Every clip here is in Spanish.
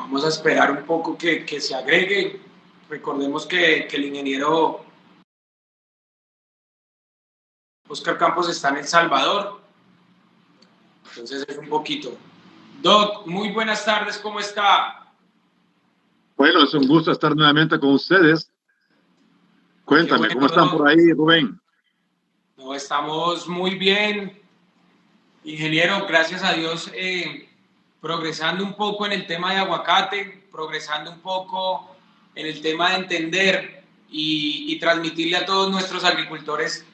vamos a esperar un poco que se agregue. Recordemos que el ingeniero Oscar Campos está en El Salvador, entonces es un poquito. Doc, muy buenas tardes, ¿cómo está? Bueno, es un gusto estar nuevamente con ustedes. Cuéntame, bueno, ¿cómo están por ahí, Rubén? No, estamos muy bien, ingeniero, gracias a Dios, progresando un poco en el tema de aguacate, progresando un poco en el tema de entender y transmitirle a todos nuestros agricultores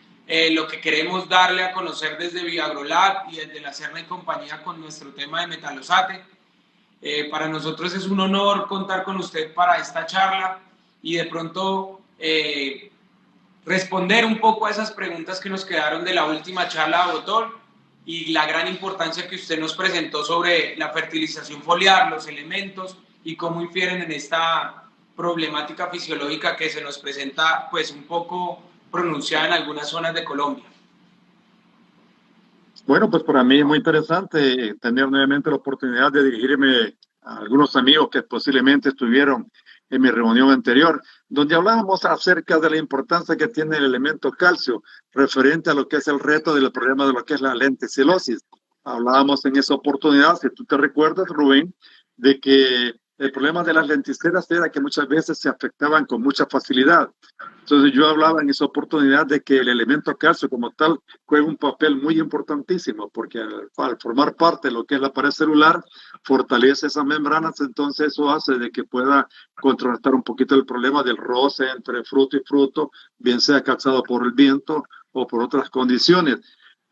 lo que queremos darle a conocer desde Viagrolab y desde la Serna y compañía con nuestro tema de metalosate. Para nosotros es un honor contar con usted para esta charla y de pronto responder un poco a esas preguntas que nos quedaron de la última charla de Botol y la gran importancia que usted nos presentó sobre la fertilización foliar, los elementos y cómo infieren en esta problemática fisiológica que se nos presenta pues un poco pronunciada en algunas zonas de Colombia. Bueno, pues para mí es muy interesante tener nuevamente la oportunidad de dirigirme a algunos amigos que posiblemente estuvieron en mi reunión anterior, donde hablábamos acerca de la importancia que tiene el elemento calcio referente a lo que es el reto del problema de lo que es la lenticelosis. Hablábamos en esa oportunidad, si tú te recuerdas, Rubén, de que el problema de las lenticelas era que muchas veces se afectaban con mucha facilidad. Entonces yo hablaba en esa oportunidad de que el elemento calcio como tal juega un papel muy importantísimo, porque al formar parte de lo que es la pared celular, fortalece esas membranas, entonces eso hace de que pueda contrarrestar un poquito el problema del roce entre fruto y fruto, bien sea causado por el viento o por otras condiciones.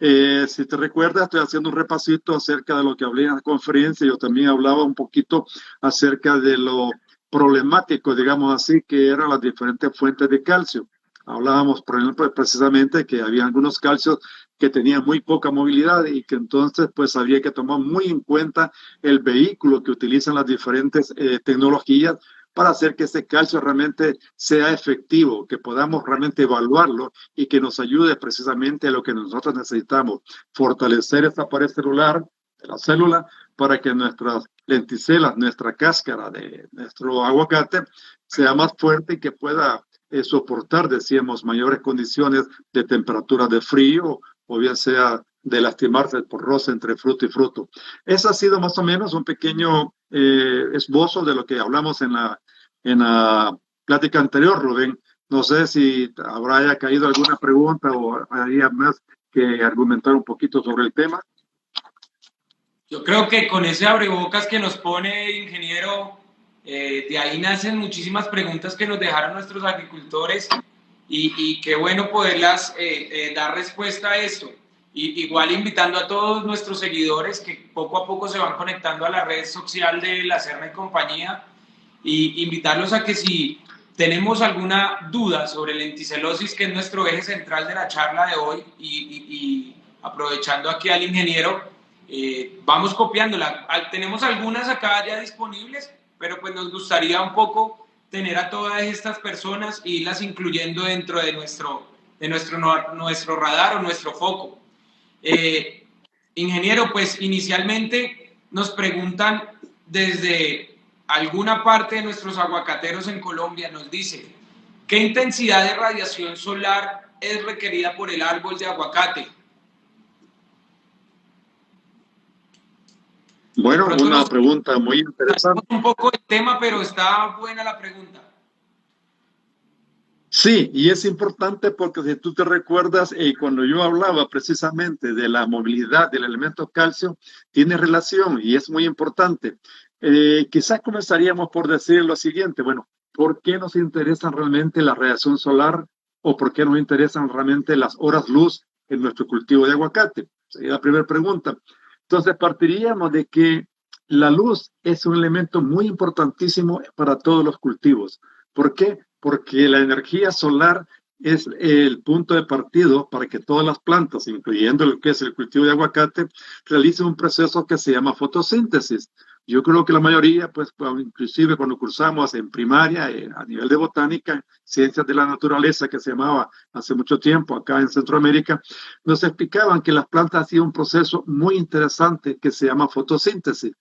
Si te recuerdas, estoy haciendo un repasito acerca de lo que hablé en la conferencia. Yo también hablaba un poquito acerca de lo problemático, digamos así, que eran las diferentes fuentes de calcio. Hablábamos, por ejemplo, precisamente que había algunos calcios que tenían muy poca movilidad y que entonces pues había que tomar muy en cuenta el vehículo que utilizan las diferentes tecnologías para hacer que ese calcio realmente sea efectivo, que podamos realmente evaluarlo y que nos ayude precisamente a lo que nosotros necesitamos, fortalecer esta pared celular de la célula para que nuestras lenticelas, nuestra cáscara de nuestro aguacate sea más fuerte y que pueda soportar, decíamos, mayores condiciones de temperatura de frío o bien sea de lastimarse por roce entre fruto y fruto. Eso ha sido más o menos un pequeño esbozo de lo que hablamos en la plática anterior, Rubén. No sé si habrá caído alguna pregunta o habría más que argumentar un poquito sobre el tema. Yo creo que con ese abrebocas que nos pone, ingeniero, de ahí nacen muchísimas preguntas que nos dejaron nuestros agricultores y qué bueno poderlas dar respuesta a esto. Igual invitando a todos nuestros seguidores que poco a poco se van conectando a la red social de la Serna y compañía y invitarlos a que si tenemos alguna duda sobre lenticelosis, que es nuestro eje central de la charla de hoy y aprovechando aquí al ingeniero, vamos copiándola. Tenemos algunas acá ya disponibles, pero pues nos gustaría un poco tener a todas estas personas e irlas incluyendo dentro de nuestro radar o nuestro foco. Ingeniero, pues inicialmente nos preguntan desde alguna parte de nuestros aguacateros en Colombia, nos dice, ¿qué intensidad de radiación solar es requerida por el árbol de aguacate? Bueno, una pregunta muy interesante. Un poco el tema, pero está buena la pregunta. Sí, y es importante porque si tú te recuerdas, cuando yo hablaba precisamente de la movilidad del elemento calcio, tiene relación y es muy importante. Quizás comenzaríamos por decir lo siguiente, bueno, ¿por qué nos interesan realmente la radiación solar o por qué nos interesan realmente las horas luz en nuestro cultivo de aguacate? Sería la primera pregunta. Entonces partiríamos de que la luz es un elemento muy importantísimo para todos los cultivos. ¿Por qué? Porque la energía solar es el punto de partido para que todas las plantas, incluyendo lo que es el cultivo de aguacate, realicen un proceso que se llama fotosíntesis. Yo creo que la mayoría, pues inclusive cuando cursamos en primaria, a nivel de botánica, ciencias de la naturaleza, que se llamaba hace mucho tiempo acá en Centroamérica, nos explicaban que las plantas hacían un proceso muy interesante que se llama fotosíntesis.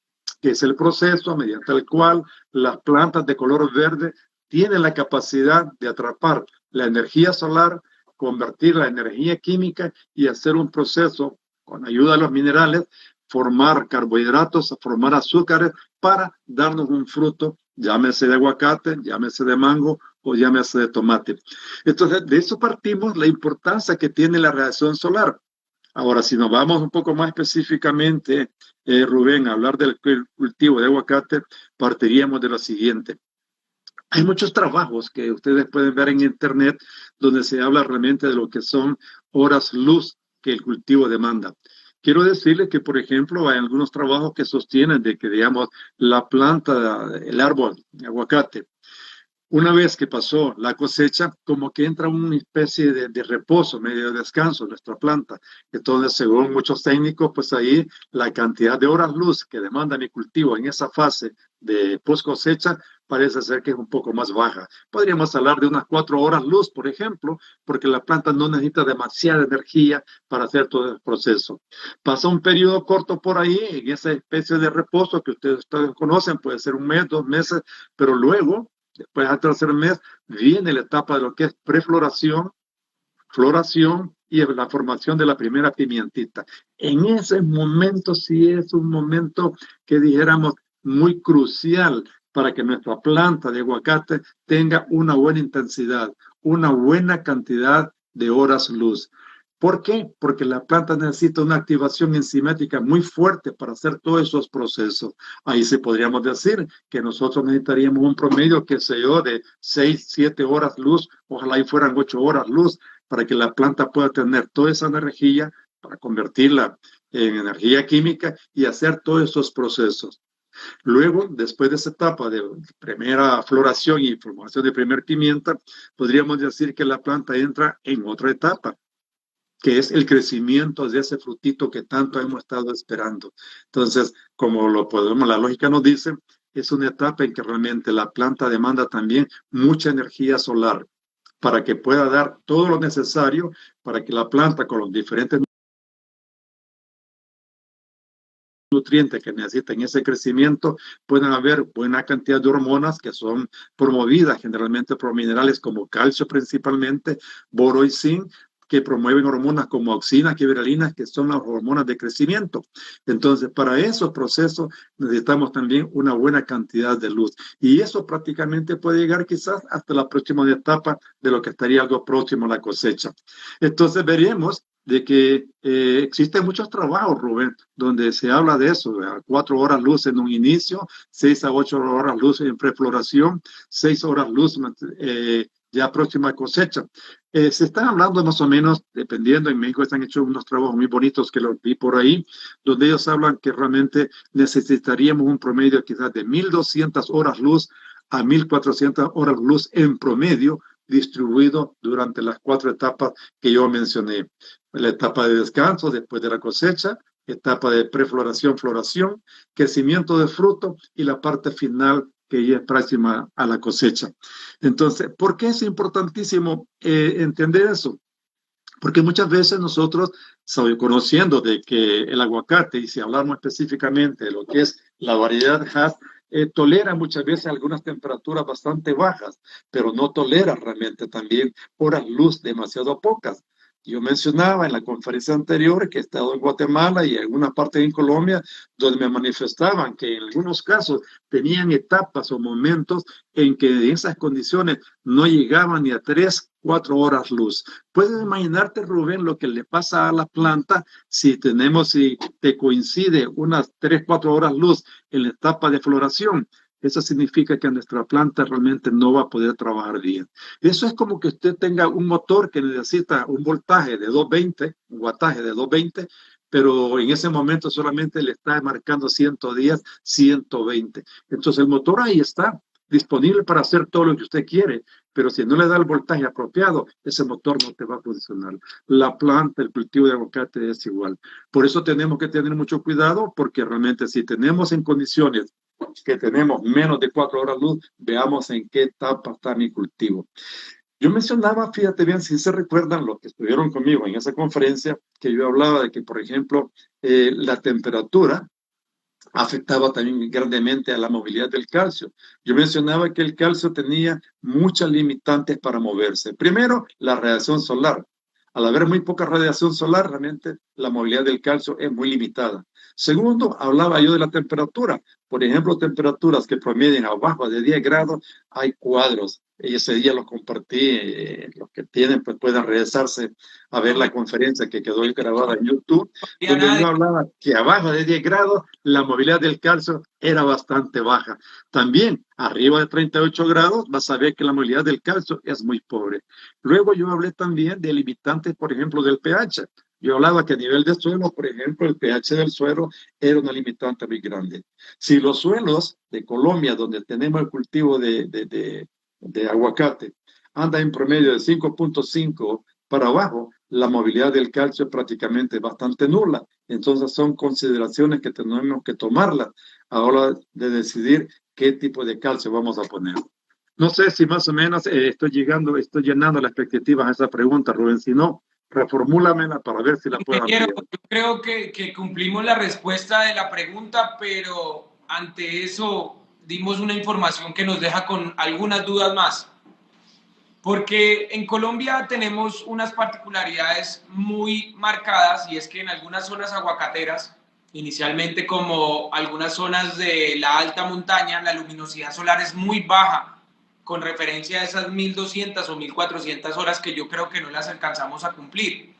que es el proceso mediante el cual las plantas de color verde tienen la capacidad de atrapar la energía solar, convertirla en energía química y hacer un proceso con ayuda de los minerales, formar carbohidratos, formar azúcares para darnos un fruto, llámese de aguacate, llámese de mango o llámese de tomate. Entonces, de eso partimos la importancia que tiene la radiación solar. Ahora, si nos vamos un poco más específicamente, Rubén, a hablar del cultivo de aguacate, partiríamos de lo siguiente. Hay muchos trabajos que ustedes pueden ver en internet donde se habla realmente de lo que son horas luz que el cultivo demanda. Quiero decirles que, por ejemplo, hay algunos trabajos que sostienen de que, digamos, la planta, el árbol, el aguacate, una vez que pasó la cosecha, como que entra una especie de reposo, medio de descanso en nuestra planta. Entonces, según muchos técnicos, pues ahí la cantidad de horas luz que demanda mi cultivo en esa fase de post cosecha parece ser que es un poco más baja. Podríamos hablar de unas 4 horas luz, por ejemplo, porque la planta no necesita demasiada energía para hacer todo el proceso. Pasa un periodo corto por ahí, en esa especie de reposo que ustedes conocen, puede ser un mes, 2 meses, pero luego después al tercer mes viene la etapa de lo que es prefloración, floración y la formación de la primera pimientita. En ese momento sí es un momento que dijéramos muy crucial para que nuestra planta de aguacate tenga una buena intensidad, una buena cantidad de horas luz. ¿Por qué? Porque la planta necesita una activación enzimática muy fuerte para hacer todos esos procesos. Ahí sí podríamos decir que nosotros necesitaríamos un promedio, qué sé yo, de 6, 7 horas luz, ojalá y fueran 8 horas luz, para que la planta pueda tener toda esa energía para convertirla en energía química y hacer todos esos procesos. Luego, después de esa etapa de primera floración y formación de primer pimienta, podríamos decir que la planta entra en otra etapa, que es el crecimiento de ese frutito que tanto hemos estado esperando. Entonces, como lo podemos, la lógica nos dice, es una etapa en que realmente la planta demanda también mucha energía solar para que pueda dar todo lo necesario para que la planta con los diferentes nutrientes que necesita en ese crecimiento, pueden haber buena cantidad de hormonas que son promovidas generalmente por minerales como calcio principalmente, boro y zinc, que promueven hormonas como auxina, quiberalina, que son las hormonas de crecimiento. Entonces, para esos procesos necesitamos también una buena cantidad de luz. Y eso prácticamente puede llegar quizás hasta la próxima etapa de lo que estaría algo próximo a la cosecha. Entonces, veremos de que existen muchos trabajos, Rubén, donde se habla de eso, 4 horas luz en un inicio, 6 a 8 horas luz en prefloración, 6 horas luz ya próxima cosecha. Se están hablando más o menos, dependiendo, en México están hechos unos trabajos muy bonitos que los vi por ahí, donde ellos hablan que realmente necesitaríamos un promedio quizás de 1.200 horas luz a 1.400 horas luz en promedio, distribuido durante las 4 etapas que yo mencioné. La etapa de descanso después de la cosecha, etapa de prefloración, floración, crecimiento de fruto y la parte final que ya es próxima a la cosecha. Entonces, ¿por qué es importantísimo entender eso? Porque muchas veces nosotros, conociendo de que el aguacate, y si hablamos específicamente de lo que es la variedad Hass, tolera muchas veces algunas temperaturas bastante bajas, pero no tolera realmente también horas luz demasiado pocas. Yo mencionaba en la conferencia anterior que he estado en Guatemala y en alguna parte en Colombia donde me manifestaban que en algunos casos tenían etapas o momentos en que en esas condiciones no llegaban ni a 3, 4 horas luz. Puedes imaginarte, Rubén, lo que le pasa a la planta si te coincide unas 3, 4 horas luz en la etapa de floración. Eso significa que nuestra planta realmente no va a poder trabajar bien. Eso es como que usted tenga un motor que necesita un voltaje de 220, un wattaje de 220, pero en ese momento solamente le está marcando 110, 120. Entonces el motor ahí está, disponible para hacer todo lo que usted quiere, pero si no le da el voltaje apropiado, ese motor no te va a funcionar. La planta, el cultivo de aguacate es igual. Por eso tenemos que tener mucho cuidado, porque realmente si tenemos en condiciones que tenemos menos de 4 horas luz, veamos en qué etapa está mi cultivo. Yo mencionaba, fíjate bien, si se recuerdan los que estuvieron conmigo en esa conferencia, que yo hablaba de que, por ejemplo, la temperatura afectaba también grandemente a la movilidad del calcio. Yo mencionaba que el calcio tenía muchas limitantes para moverse. Primero, la radiación solar. Al haber muy poca radiación solar, realmente la movilidad del calcio es muy limitada. Segundo, hablaba yo de la temperatura. Por ejemplo, temperaturas que promedian abajo de 10 grados, hay cuadros. Y ese día los compartí, los que tienen pues pueden regresarse a ver la conferencia que quedó grabada en YouTube, donde yo hablaba que abajo de 10 grados la movilidad del calcio era bastante baja. También arriba de 38 grados vas a ver que la movilidad del calcio es muy pobre. Luego yo hablé también de limitantes, por ejemplo, del pH. Yo hablaba que a nivel de suelo, por ejemplo, el pH del suelo era una limitante muy grande. Si los suelos de Colombia, donde tenemos el cultivo de aguacate, anda en promedio de 5.5 para abajo, la movilidad del calcio es prácticamente bastante nula. Entonces son consideraciones que tenemos que tomarlas a la hora de decidir qué tipo de calcio vamos a poner. No sé si más o menos estoy llenando las expectativas a esa pregunta, Rubén. Si no, reformúlamela para ver si la puedo ampliar. Yo creo que cumplimos la respuesta de la pregunta, pero ante eso dimos una información que nos deja con algunas dudas más. Porque en Colombia tenemos unas particularidades muy marcadas, y es que en algunas zonas aguacateras, inicialmente como algunas zonas de la alta montaña, la luminosidad solar es muy baja, con referencia a esas 1200 o 1400 horas que yo creo que no las alcanzamos a cumplir.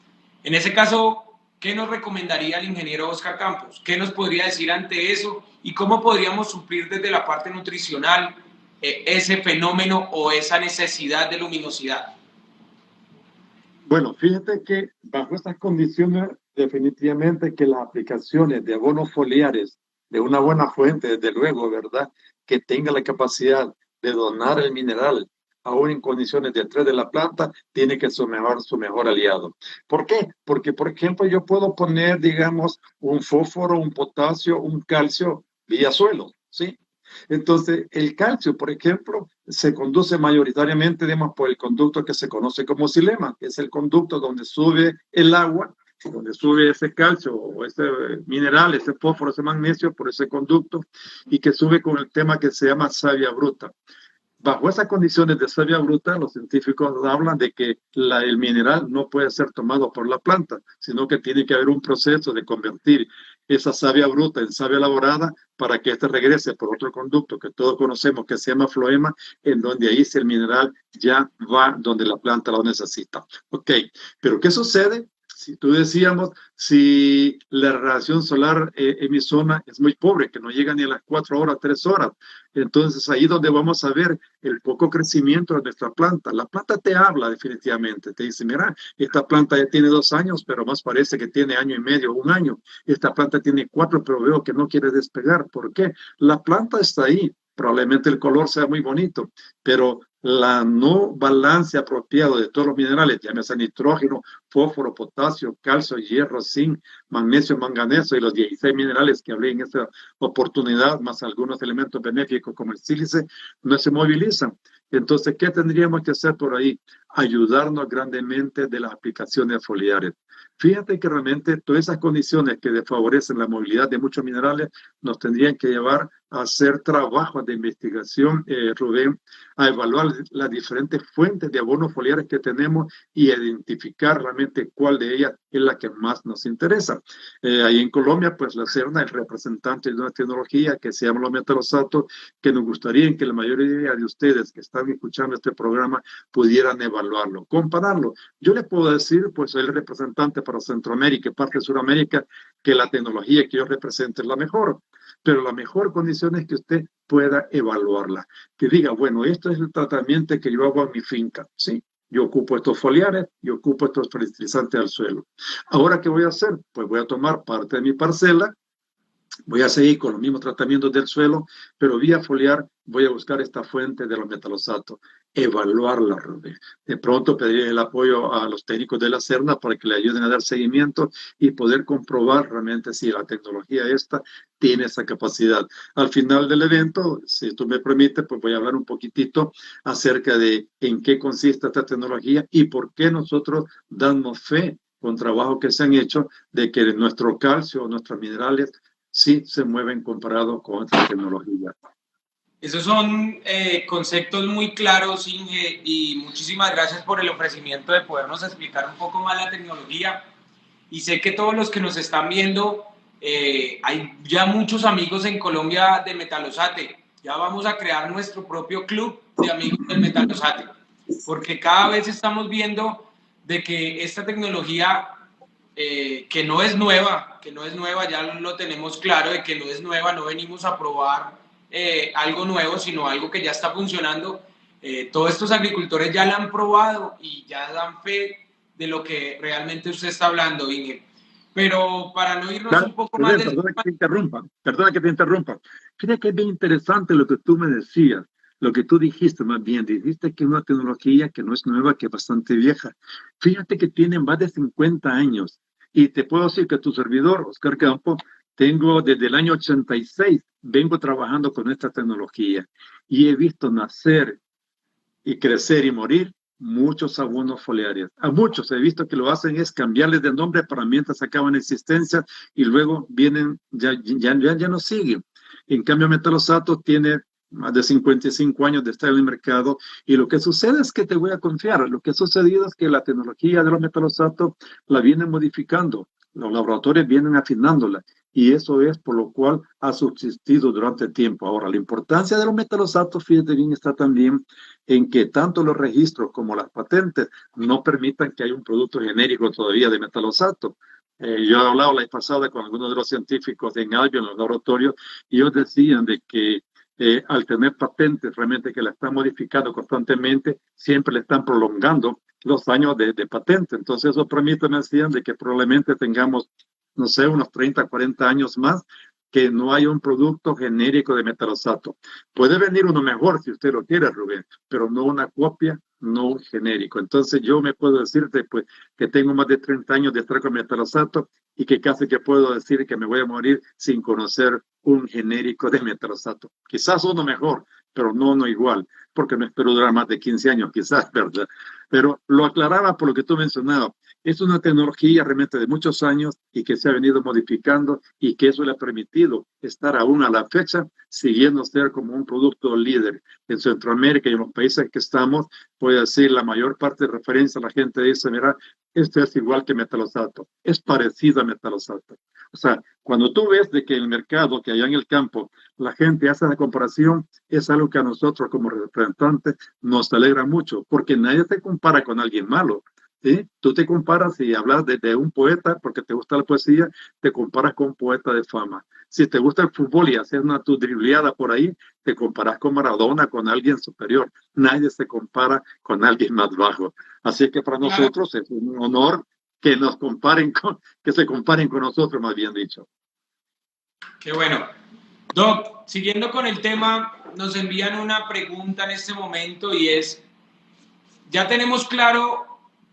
En ese caso, ¿qué nos recomendaría el ingeniero Oscar Campos? ¿Qué nos podría decir ante eso? ¿Y cómo podríamos suplir desde la parte nutricional ese fenómeno o esa necesidad de luminosidad? Bueno, fíjate que bajo estas condiciones, definitivamente que las aplicaciones de abonos foliares de una buena fuente, desde luego, ¿verdad? Que tenga la capacidad de donar el mineral, aún en condiciones de estrés de la planta, tiene que ser su mejor aliado. ¿Por qué? Porque, por ejemplo, yo puedo poner, digamos, un fósforo, un potasio, un calcio vía suelo, ¿sí? Entonces, el calcio, por ejemplo, se conduce mayoritariamente, digamos, por el conducto que se conoce como xilema, que es el conducto donde sube el agua, donde sube ese calcio o ese mineral, ese fósforo, ese magnesio por ese conducto, y que sube con el tema que se llama savia bruta. Bajo esas condiciones de savia bruta, los científicos hablan de que el mineral no puede ser tomado por la planta, sino que tiene que haber un proceso de convertir esa savia bruta en savia elaborada para que éste regrese por otro conducto que todos conocemos que se llama floema, en donde ahí sí el mineral ya va donde la planta lo necesita. Ok, pero ¿qué sucede? Si tú decíamos, si la radiación solar en mi zona es muy pobre, que no llega ni a las 4 horas, 3 horas, entonces ahí donde vamos a ver el poco crecimiento de nuestra planta. La planta te habla definitivamente, te dice, mira, esta planta ya tiene 2 años, pero más parece que tiene año y medio, 1 año. Esta planta tiene 4, pero veo que no quiere despegar. ¿Por qué? La planta está ahí. Probablemente el color sea muy bonito, pero la no balance apropiado de todos los minerales, llámese nitrógeno, fósforo, potasio, calcio, hierro, zinc, magnesio, manganeso y los 16 minerales que hablé en esta oportunidad, más algunos elementos benéficos como el sílice, no se movilizan. Entonces, ¿qué tendríamos que hacer por ahí? Ayudarnos grandemente de las aplicaciones foliares. Fíjate que realmente todas esas condiciones que desfavorecen la movilidad de muchos minerales nos tendrían que llevar a hacer trabajos de investigación, Rubén, a evaluar las diferentes fuentes de abonos foliares que tenemos y identificar realmente cuál de ellas es la que más nos interesa. Ahí en Colombia, pues la CERNA es representante de una tecnología que se llama los metalosatos, que nos gustaría que la mayoría de ustedes que están escuchando este programa pudieran evaluarlo, compararlo. Yo les puedo decir, pues soy el representante para Centroamérica y parte de Sudamérica, que la tecnología que yo represento es la mejor, pero la mejor condición es que usted pueda evaluarla, que diga, bueno, esto es el tratamiento que yo hago a mi finca, ¿sí? Yo ocupo estos foliares, yo ocupo estos fertilizantes al suelo. Ahora, ¿qué voy a hacer? Pues voy a tomar parte de mi parcela, voy a seguir con los mismos tratamientos del suelo, pero vía foliar voy a buscar esta fuente de los metalosatos, evaluarla. De pronto pediré el apoyo a los técnicos de la CERNA para que le ayuden a dar seguimiento y poder comprobar realmente si la tecnología esta tiene esa capacidad. Al final del evento, si tú me permites, pues voy a hablar un poquitito acerca de en qué consiste esta tecnología y por qué nosotros damos fe con trabajos que se han hecho de que nuestro calcio, nuestros minerales, sí se mueven comparado con esta tecnología. Esos son conceptos muy claros, Inge, y muchísimas gracias por el ofrecimiento de podernos explicar un poco más la tecnología. Y sé que todos los que nos están viendo, hay ya muchos amigos en Colombia de Metalosate. Ya vamos a crear nuestro propio club de amigos del Metalosate, porque cada vez estamos viendo de que esta tecnología, que no es nueva, ya lo tenemos claro de que no es nueva, no venimos a probar algo nuevo, sino algo que ya está funcionando. Todos estos agricultores ya la han probado y ya dan fe de lo que realmente usted está hablando, Inge. Pero para no irnos un poco más del tema... Perdona que te interrumpa. Creo que es bien interesante lo que tú me decías, lo que tú dijiste más bien. Dijiste que es una tecnología que no es nueva, que es bastante vieja. Fíjate que tiene más de 50 años. Y te puedo decir que tu servidor, Oscar Campo, tengo desde el año 86, vengo trabajando con esta tecnología y he visto nacer y crecer y morir muchos abonos foliares. A muchos he visto que lo hacen es cambiarles de nombre para mientras acaban existencia y luego vienen, ya no siguen. En cambio, Metalosato tiene más de 55 años de estar en el mercado y lo que sucede es que te voy a confiar, lo que ha sucedido es que la tecnología de los Metalosato la vienen modificando, los laboratorios vienen afinándola y eso es por lo cual ha subsistido durante tiempo. Ahora, la importancia de los Metalosato, fíjate bien, está también en que tanto los registros como las patentes no permitan que haya un producto genérico todavía de metalosato. Yo he hablado la vez pasada con algunos de los científicos en Albion, en los laboratorios, y ellos decían de que al tener patentes realmente que la están modificando constantemente, siempre le están prolongando los años de patente. Entonces eso permite, me decían, de que probablemente tengamos, no sé, unos 30, 40 años más que no haya un producto genérico de metalosato. Puede venir uno mejor si usted lo quiere, Rubén, pero no una copia, no un genérico. Entonces yo me puedo decirte pues, que tengo más de 30 años de estar con metalosato y que casi que puedo decir que me voy a morir sin conocer un genérico de metalosato. Quizás uno mejor, pero no uno igual, porque me espero durar más de 15 años, quizás, ¿verdad? Pero lo aclaraba por lo que tú mencionabas. Es una tecnología realmente de muchos años y que se ha venido modificando y que eso le ha permitido estar aún a la fecha siguiendo ser como un producto líder en Centroamérica y en los países que estamos. Puede decir la mayor parte de referencia, la gente dice, mira, esto es igual que metalosato, es parecido a metalosato. O sea, cuando tú ves de que el mercado, que allá en el campo, la gente hace la comparación, es algo que a nosotros como representantes nos alegra mucho, porque nadie se compara con alguien malo. ¿Sí? Tú te comparas y hablas de un poeta porque te gusta la poesía, te comparas con un poeta de fama. Si te gusta el fútbol y haces una tu dribleada por ahí, te comparas con Maradona, con alguien superior. Nadie se compara con alguien más bajo. Así que para nosotros es un honor que nos comparen que se comparen con nosotros, más bien dicho. Qué bueno. Doc, siguiendo con el tema, nos envían una pregunta en este momento y es, ya tenemos claro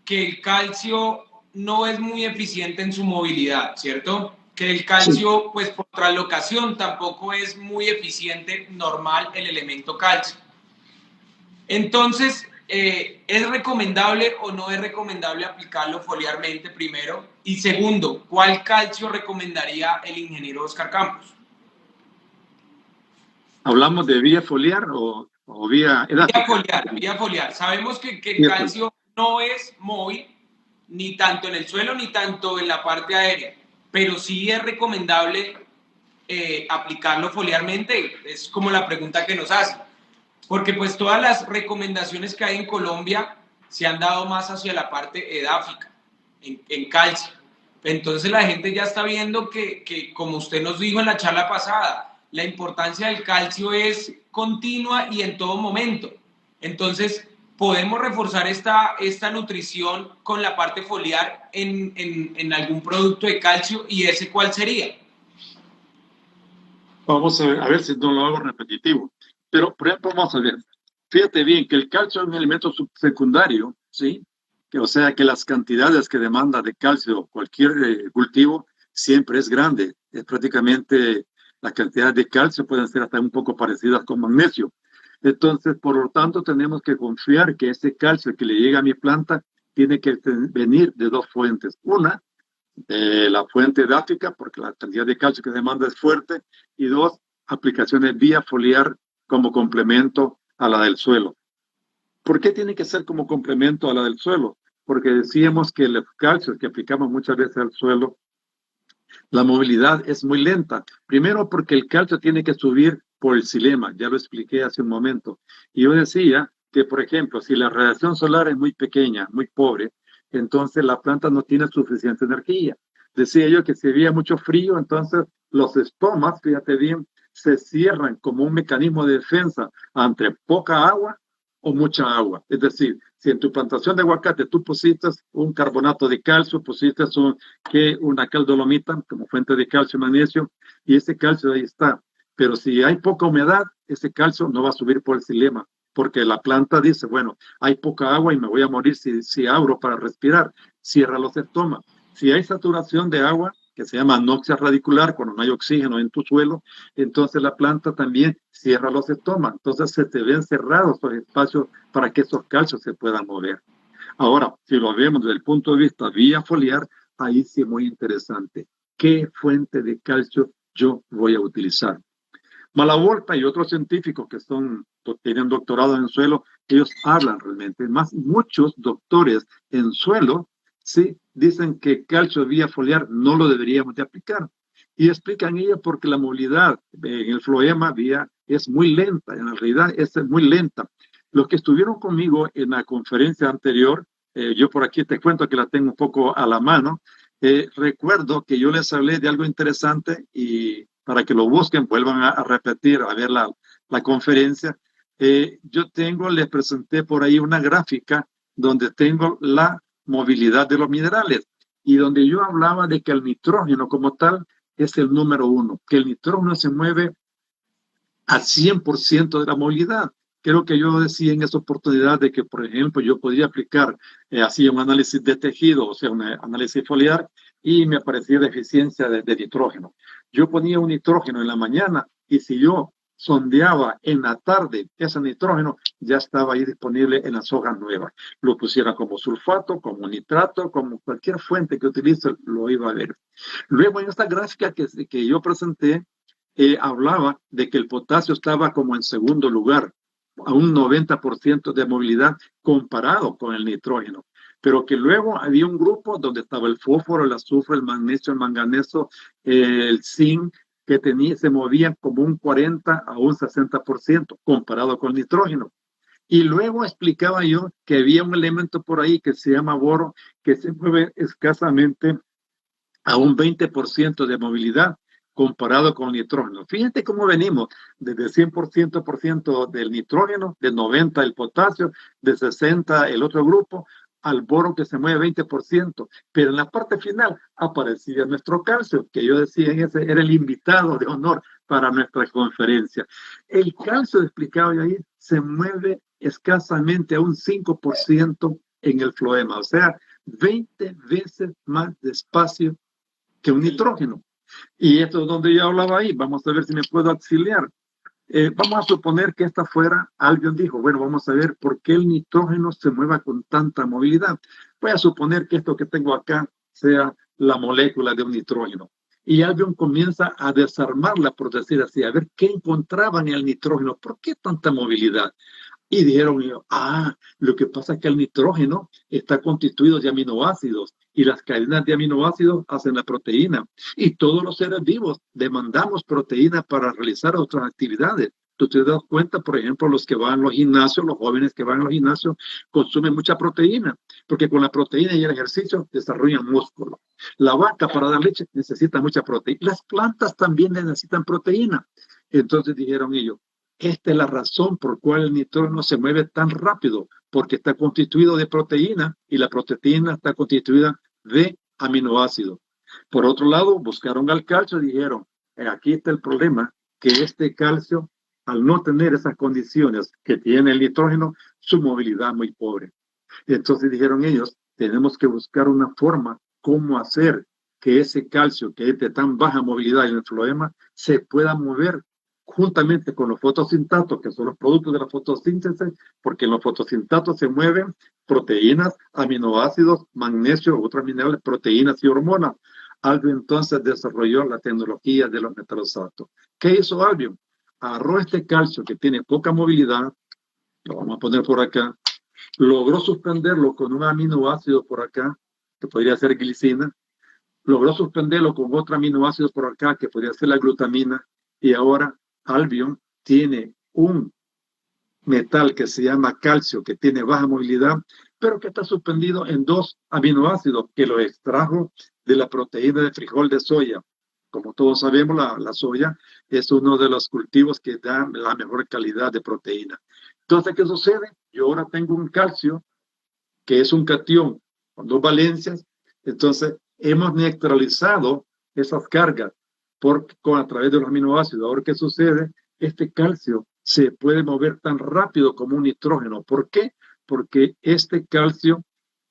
que el calcio no es muy eficiente en su movilidad, ¿cierto? Que el calcio, sí, pues por translocación tampoco es muy eficiente normal el elemento calcio. Entonces, ¿es recomendable o no es recomendable aplicarlo foliarmente primero? Y segundo, ¿cuál calcio recomendaría el ingeniero Oscar Campos? ¿Hablamos de vía foliar o vía edáfica? Vía foliar. Sabemos que el calcio no es móvil, ni tanto en el suelo, ni tanto en la parte aérea, pero sí es recomendable aplicarlo foliarmente, es como la pregunta que nos hacen, porque pues todas las recomendaciones que hay en Colombia se han dado más hacia la parte edáfica, en calcio. Entonces la gente ya está viendo que, como usted nos dijo en la charla pasada, la importancia del calcio es continua y en todo momento. Entonces, podemos reforzar esta nutrición con la parte foliar en algún producto de calcio, y ese ¿cuál sería? Vamos a ver si no lo hago repetitivo. Pero, por ejemplo, vamos a ver. Fíjate bien que el calcio es un elemento secundario, ¿sí? O sea que las cantidades que demanda de calcio cualquier cultivo siempre es grande. Es prácticamente las cantidades de calcio pueden ser hasta un poco parecidas con magnesio. Entonces, por lo tanto, tenemos que confiar que ese calcio que le llega a mi planta tiene que venir de dos fuentes. Una, de la fuente edáfica, porque la cantidad de calcio que demanda es fuerte, y dos, aplicaciones vía foliar como complemento a la del suelo. ¿Por qué tiene que ser como complemento a la del suelo? Porque decíamos que el calcio que aplicamos muchas veces al suelo, la movilidad es muy lenta. Primero porque el calcio tiene que subir por el xilema, ya lo expliqué hace un momento. Y yo decía que, por ejemplo, si la radiación solar es muy pequeña, muy pobre, entonces la planta no tiene suficiente energía. Decía yo que si había mucho frío, entonces los estomas, fíjate bien, se cierran como un mecanismo de defensa ante poca agua o mucha agua. Es decir, si en tu plantación de aguacate tú pusiste un carbonato de calcio, pusiste una caldolomita como fuente de calcio y magnesio, y ese calcio ahí está. Pero si hay poca humedad, ese calcio no va a subir por el xilema, porque la planta dice, bueno, hay poca agua y me voy a morir si abro para respirar. Cierra los estomas. Si hay saturación de agua, que se llama anoxia radicular, cuando no hay oxígeno en tu suelo, entonces la planta también cierra los estomas. Entonces se te ven cerrados los espacios para que esos calcios se puedan mover. Ahora, si lo vemos desde el punto de vista vía foliar, ahí sí es muy interesante. ¿Qué fuente de calcio yo voy a utilizar? Malavolpa y otros científicos que tienen doctorado en suelo, ellos hablan realmente. Más, muchos doctores en suelo, sí, dicen que calcio vía foliar no lo deberíamos de aplicar. Y explican ellos porque la movilidad en el floema vía es muy lenta, en realidad es muy lenta. Los que estuvieron conmigo en la conferencia anterior, yo por aquí te cuento que la tengo un poco a la mano, recuerdo que yo les hablé de algo interesante y para que lo busquen, vuelvan a repetir, a ver la conferencia. Les presenté por ahí una gráfica donde tengo la movilidad de los minerales y donde yo hablaba de que el nitrógeno como tal es el número uno, que el nitrógeno se mueve al 100% de la movilidad. Creo que yo decía en esa oportunidad de que, por ejemplo, yo podría aplicar así un análisis de tejido, o sea, un análisis foliar, y me aparecía deficiencia de nitrógeno. Yo ponía un nitrógeno en la mañana y si yo sondeaba en la tarde ese nitrógeno, ya estaba ahí disponible en las hojas nuevas. Lo pusiera como sulfato, como nitrato, como cualquier fuente que utilice, lo iba a ver. Luego en esta gráfica que yo presenté, hablaba de que el potasio estaba como en segundo lugar, a un 90% de movilidad comparado con el nitrógeno. Pero que luego había un grupo donde estaba el fósforo, el azufre, el magnesio, el manganeso, el zinc, que se movían como un 40 a un 60% comparado con el nitrógeno. Y luego explicaba yo que había un elemento por ahí que se llama boro, que se mueve escasamente a un 20% de movilidad comparado con el nitrógeno. Fíjate cómo venimos desde 100% del nitrógeno, de 90 el potasio, de 60 el otro grupo, al boro que se mueve 20%. Pero en la parte final aparecía nuestro calcio, que yo decía ese era el invitado de honor para nuestra conferencia. El calcio, explicado yo ahí, se mueve escasamente a un 5% en el floema, o sea, 20 veces más despacio que un nitrógeno. Y esto es donde yo hablaba ahí. Vamos a ver si me puedo auxiliar. Vamos a suponer que esta fuera, alguien dijo, bueno, vamos a ver por qué el nitrógeno se mueva con tanta movilidad. Voy a suponer que esto que tengo acá sea la molécula de un nitrógeno. Y alguien comienza a desarmarla, por decir así, a ver qué encontraban en el nitrógeno. ¿Por qué tanta movilidad? Y dijeron, lo que pasa es que el nitrógeno está constituido de aminoácidos y las cadenas de aminoácidos hacen la proteína. Y todos los seres vivos demandamos proteína para realizar otras actividades. Tú te das cuenta, por ejemplo, los que van a los gimnasios, los jóvenes que van a los gimnasios, consumen mucha proteína, porque con la proteína y el ejercicio desarrollan músculo. La vaca para dar leche necesita mucha proteína. Las plantas también necesitan proteína. Entonces dijeron ellos, esta es la razón por la cual el nitrógeno se mueve tan rápido, porque está constituido de proteína y la proteína está constituida de aminoácidos. Por otro lado, buscaron al calcio y dijeron, aquí está el problema, que este calcio, al no tener esas condiciones que tiene el nitrógeno, su movilidad es muy pobre. Entonces dijeron ellos, tenemos que buscar una forma cómo hacer que ese calcio, que es de tan baja movilidad en el floema, se pueda mover juntamente con los fotosintatos, que son los productos de la fotosíntesis, porque en los fotosintatos se mueven proteínas, aminoácidos, magnesio, otros minerales, proteínas y hormonas. Albion entonces desarrolló la tecnología de los metalosatos. ¿Qué hizo Albion? Agarró este calcio que tiene poca movilidad, lo vamos a poner por acá, logró suspenderlo con un aminoácido por acá, que podría ser glicina, logró suspenderlo con otro aminoácido por acá, que podría ser la glutamina, y ahora Albion tiene un metal que se llama calcio, que tiene baja movilidad, pero que está suspendido en dos aminoácidos que lo extrajo de la proteína de frijol de soya. Como todos sabemos, la soya es uno de los cultivos que dan la mejor calidad de proteína. Entonces, ¿qué sucede? Yo ahora tengo un calcio que es un catión con dos valencias. Entonces, hemos neutralizado esas cargas a través de los aminoácidos. Ahora, ¿qué sucede? Este calcio se puede mover tan rápido como un nitrógeno. ¿Por qué? Porque este calcio,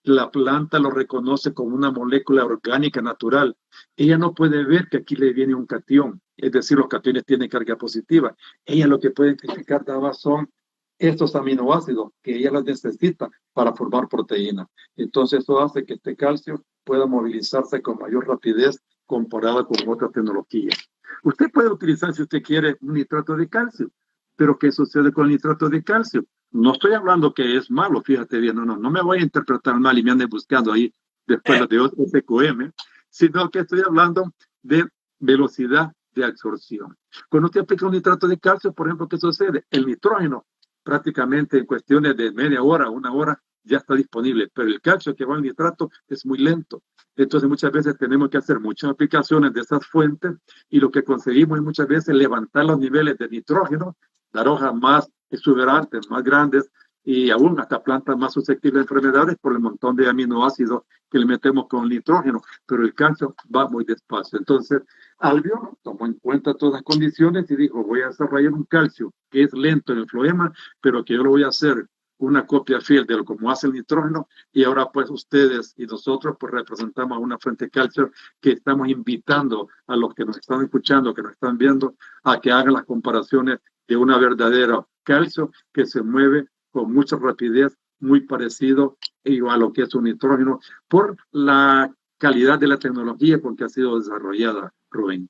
la planta lo reconoce como una molécula orgánica natural. Ella no puede ver que aquí le viene un catión, es decir, los cationes tienen carga positiva. Ella lo que puede identificar nada más son estos aminoácidos que ella las necesita para formar proteína. Entonces eso hace que este calcio pueda movilizarse con mayor rapidez comparada con otras tecnologías. Usted puede utilizar, si usted quiere, un nitrato de calcio, pero ¿qué sucede con el nitrato de calcio? No estoy hablando que es malo, fíjate bien, no me voy a interpretar mal y me anden buscando ahí después de SQM, sino que estoy hablando de velocidad de absorción. Cuando usted aplica un nitrato de calcio, por ejemplo, ¿qué sucede? El nitrógeno prácticamente en cuestiones de media hora, una hora, ya está disponible, pero el calcio que va al nitrato es muy lento. Entonces muchas veces tenemos que hacer muchas aplicaciones de esas fuentes y lo que conseguimos es muchas veces levantar los niveles de nitrógeno, dar hojas más exuberantes, más grandes y aún hasta plantas más susceptibles a enfermedades por el montón de aminoácidos que le metemos con el nitrógeno, pero el calcio va muy despacio. Entonces, Albion tomó en cuenta todas las condiciones y dijo, voy a desarrollar un calcio que es lento en el floema, pero que yo lo voy a hacer una copia fiel de lo como hace el nitrógeno, y ahora pues ustedes y nosotros pues representamos una fuente de calcio que estamos invitando a los que nos están escuchando, que nos están viendo, a que hagan las comparaciones de una verdadera calcio que se mueve con mucha rapidez, muy parecido a lo que es un nitrógeno, por la calidad de la tecnología con que ha sido desarrollada, Rubén.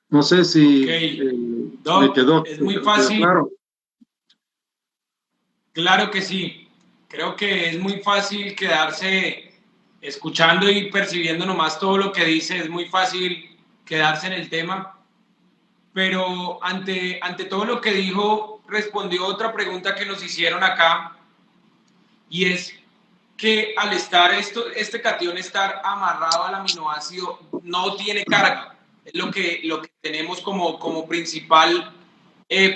No sé si Doc, me quedó. es muy fácil. Claro. Claro que sí. Creo que es muy fácil quedarse escuchando y percibiendo nomás todo lo que dice. Es muy fácil quedarse en el tema. Pero ante todo lo que dijo, respondió otra pregunta que nos hicieron acá. Y es que al estar este catión estar amarrado al aminoácido, no tiene carga. Es lo que tenemos como principal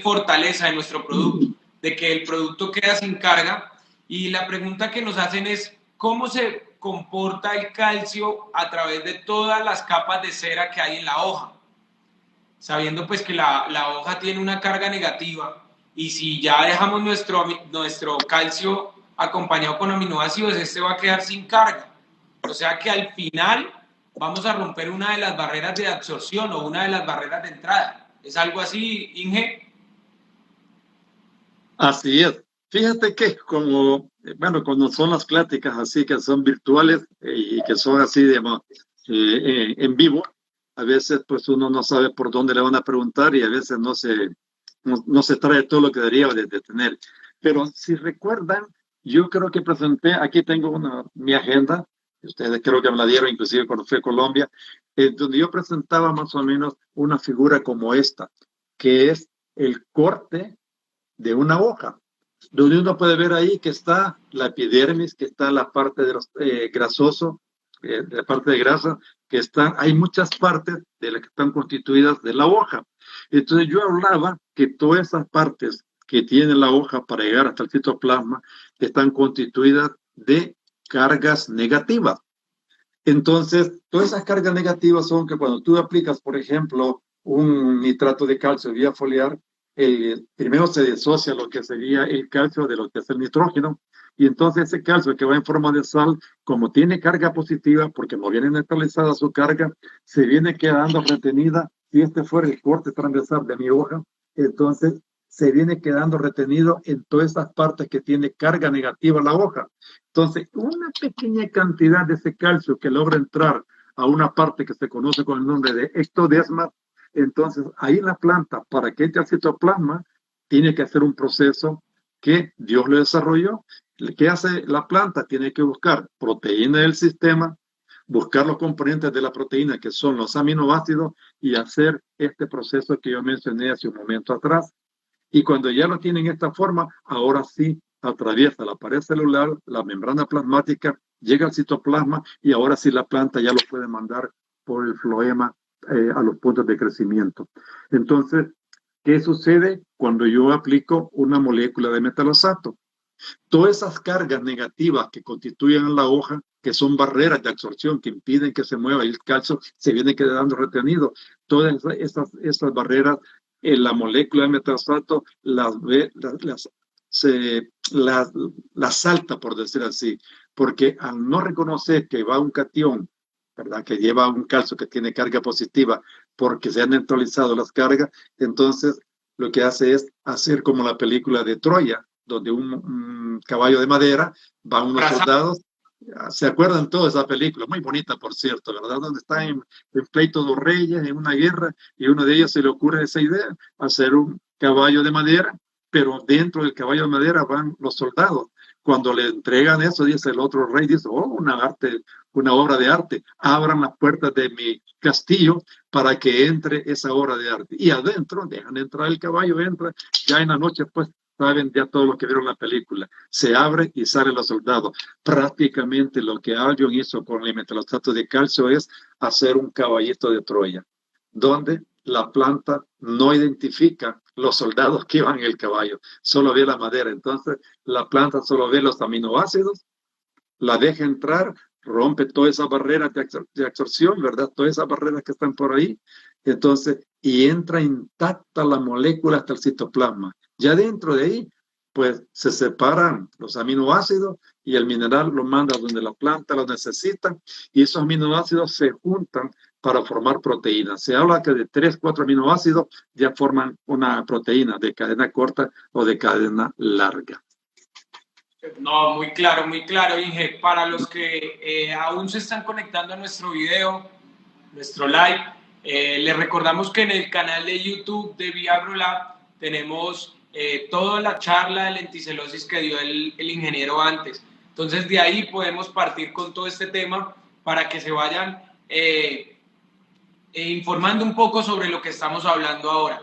fortaleza de nuestro producto, de que el producto queda sin carga. Y la pregunta que nos hacen es, ¿cómo se comporta el calcio a través de todas las capas de cera que hay en la hoja? Sabiendo pues que la hoja tiene una carga negativa, y si ya dejamos nuestro calcio acompañado con aminoácidos, este va a quedar sin carga. O sea que al final vamos a romper una de las barreras de absorción o una de las barreras de entrada. ¿Es algo así, Inge? Así es. Fíjate que cuando son las pláticas así que son virtuales y que son así, digamos, en vivo, a veces pues uno no sabe por dónde le van a preguntar y a veces no se trae todo lo que debería de tener. Pero si recuerdan, yo creo que presenté, aquí tengo mi agenda, ustedes creo que me la dieron inclusive cuando fui a Colombia, donde yo presentaba más o menos una figura como esta, que es el corte de una hoja, donde uno puede ver ahí que está la epidermis, que está la parte de los grasosos, la parte de grasa, que hay muchas partes de las que están constituidas de la hoja. Entonces yo hablaba que todas esas partes que tiene la hoja para llegar hasta el citoplasma están constituidas de cargas negativas. Entonces, todas esas cargas negativas son que cuando tú aplicas, por ejemplo, un nitrato de calcio vía foliar, primero se disocia lo que sería el calcio de lo que es el nitrógeno, Y entonces ese calcio que va en forma de sal, como tiene carga positiva, porque no viene neutralizada su carga, se viene quedando retenida. Si este fuera el corte transversal de mi hoja, entonces se viene quedando retenido en todas esas partes que tiene carga negativa la hoja. Entonces, una pequeña cantidad de ese calcio que logra entrar a una parte que se conoce con el nombre de ectodesma, entonces ahí la planta, para que entre al citoplasma, tiene que hacer un proceso que Dios lo desarrolló. ¿Qué hace la planta? Tiene que buscar proteína del sistema, buscar los componentes de la proteína, que son los aminoácidos, y hacer este proceso que yo mencioné hace un momento atrás. Y cuando ya lo tienen en esta forma, ahora sí atraviesa la pared celular, la membrana plasmática, llega al citoplasma y ahora sí la planta ya lo puede mandar por el floema a los puntos de crecimiento. Entonces, ¿qué sucede cuando yo aplico una molécula de metalosato? Todas esas cargas negativas que constituyen la hoja, que son barreras de absorción que impiden que se mueva y el calcio se viene quedando retenido, todas esas barreras en la molécula de metalosato las salta, por decir así, porque al no reconocer que va un catión, ¿verdad?, que lleva un calcio que tiene carga positiva porque se han neutralizado las cargas, entonces lo que hace es hacer como la película de Troya, donde un caballo de madera va a unos soldados. ¿Se acuerdan toda esa película? Muy bonita, por cierto, ¿verdad? Donde están en pleito dos reyes, en una guerra, y uno de ellos se le ocurre esa idea, hacer un caballo de madera, pero dentro del caballo de madera van los soldados. Cuando le entregan eso, dice el otro rey, dice, oh, una obra de arte, abran las puertas de mi castillo para que entre esa obra de arte. Y adentro, dejan entrar el caballo, entra, ya en la noche, pues, saben ya todos los que vieron la película, se abre y salen los soldados. Prácticamente lo que Albion hizo con el metalosato de calcio es hacer un caballito de Troya, donde la planta no identifica los soldados que iban en el caballo, solo ve la madera. Entonces la planta solo ve los aminoácidos, la deja entrar, rompe todas esas barreras de absorción, ¿verdad? Todas esas barreras que están por ahí. Entonces, y entra intacta la molécula hasta el citoplasma. Ya dentro de ahí, pues se separan los aminoácidos y el mineral lo manda donde la planta lo necesita y esos aminoácidos se juntan para formar proteínas. Se habla que de 3, 4 aminoácidos ya forman una proteína de cadena corta o de cadena larga. No, muy claro, Inge. Para los que aún se están conectando a nuestro video, nuestro live, les recordamos que en el canal de YouTube de Viagrolab tenemos toda la charla de lenticelosis que dio el ingeniero antes. Entonces, de ahí podemos partir con todo este tema para que se vayan informando un poco sobre lo que estamos hablando ahora.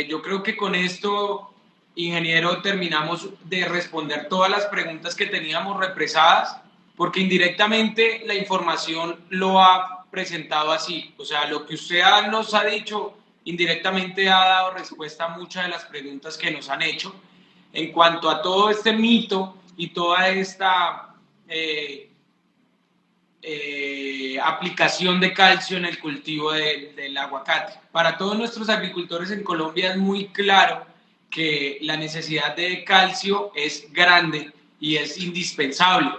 Yo creo que con esto, ingeniero, terminamos de responder todas las preguntas que teníamos represadas, porque indirectamente la información lo ha presentado así. O sea, lo que usted nos ha dicho indirectamente ha dado respuesta a muchas de las preguntas que nos han hecho en cuanto a todo este mito y toda esta aplicación de calcio en el cultivo del aguacate. Para todos nuestros agricultores en Colombia es muy claro que la necesidad de calcio es grande y es indispensable.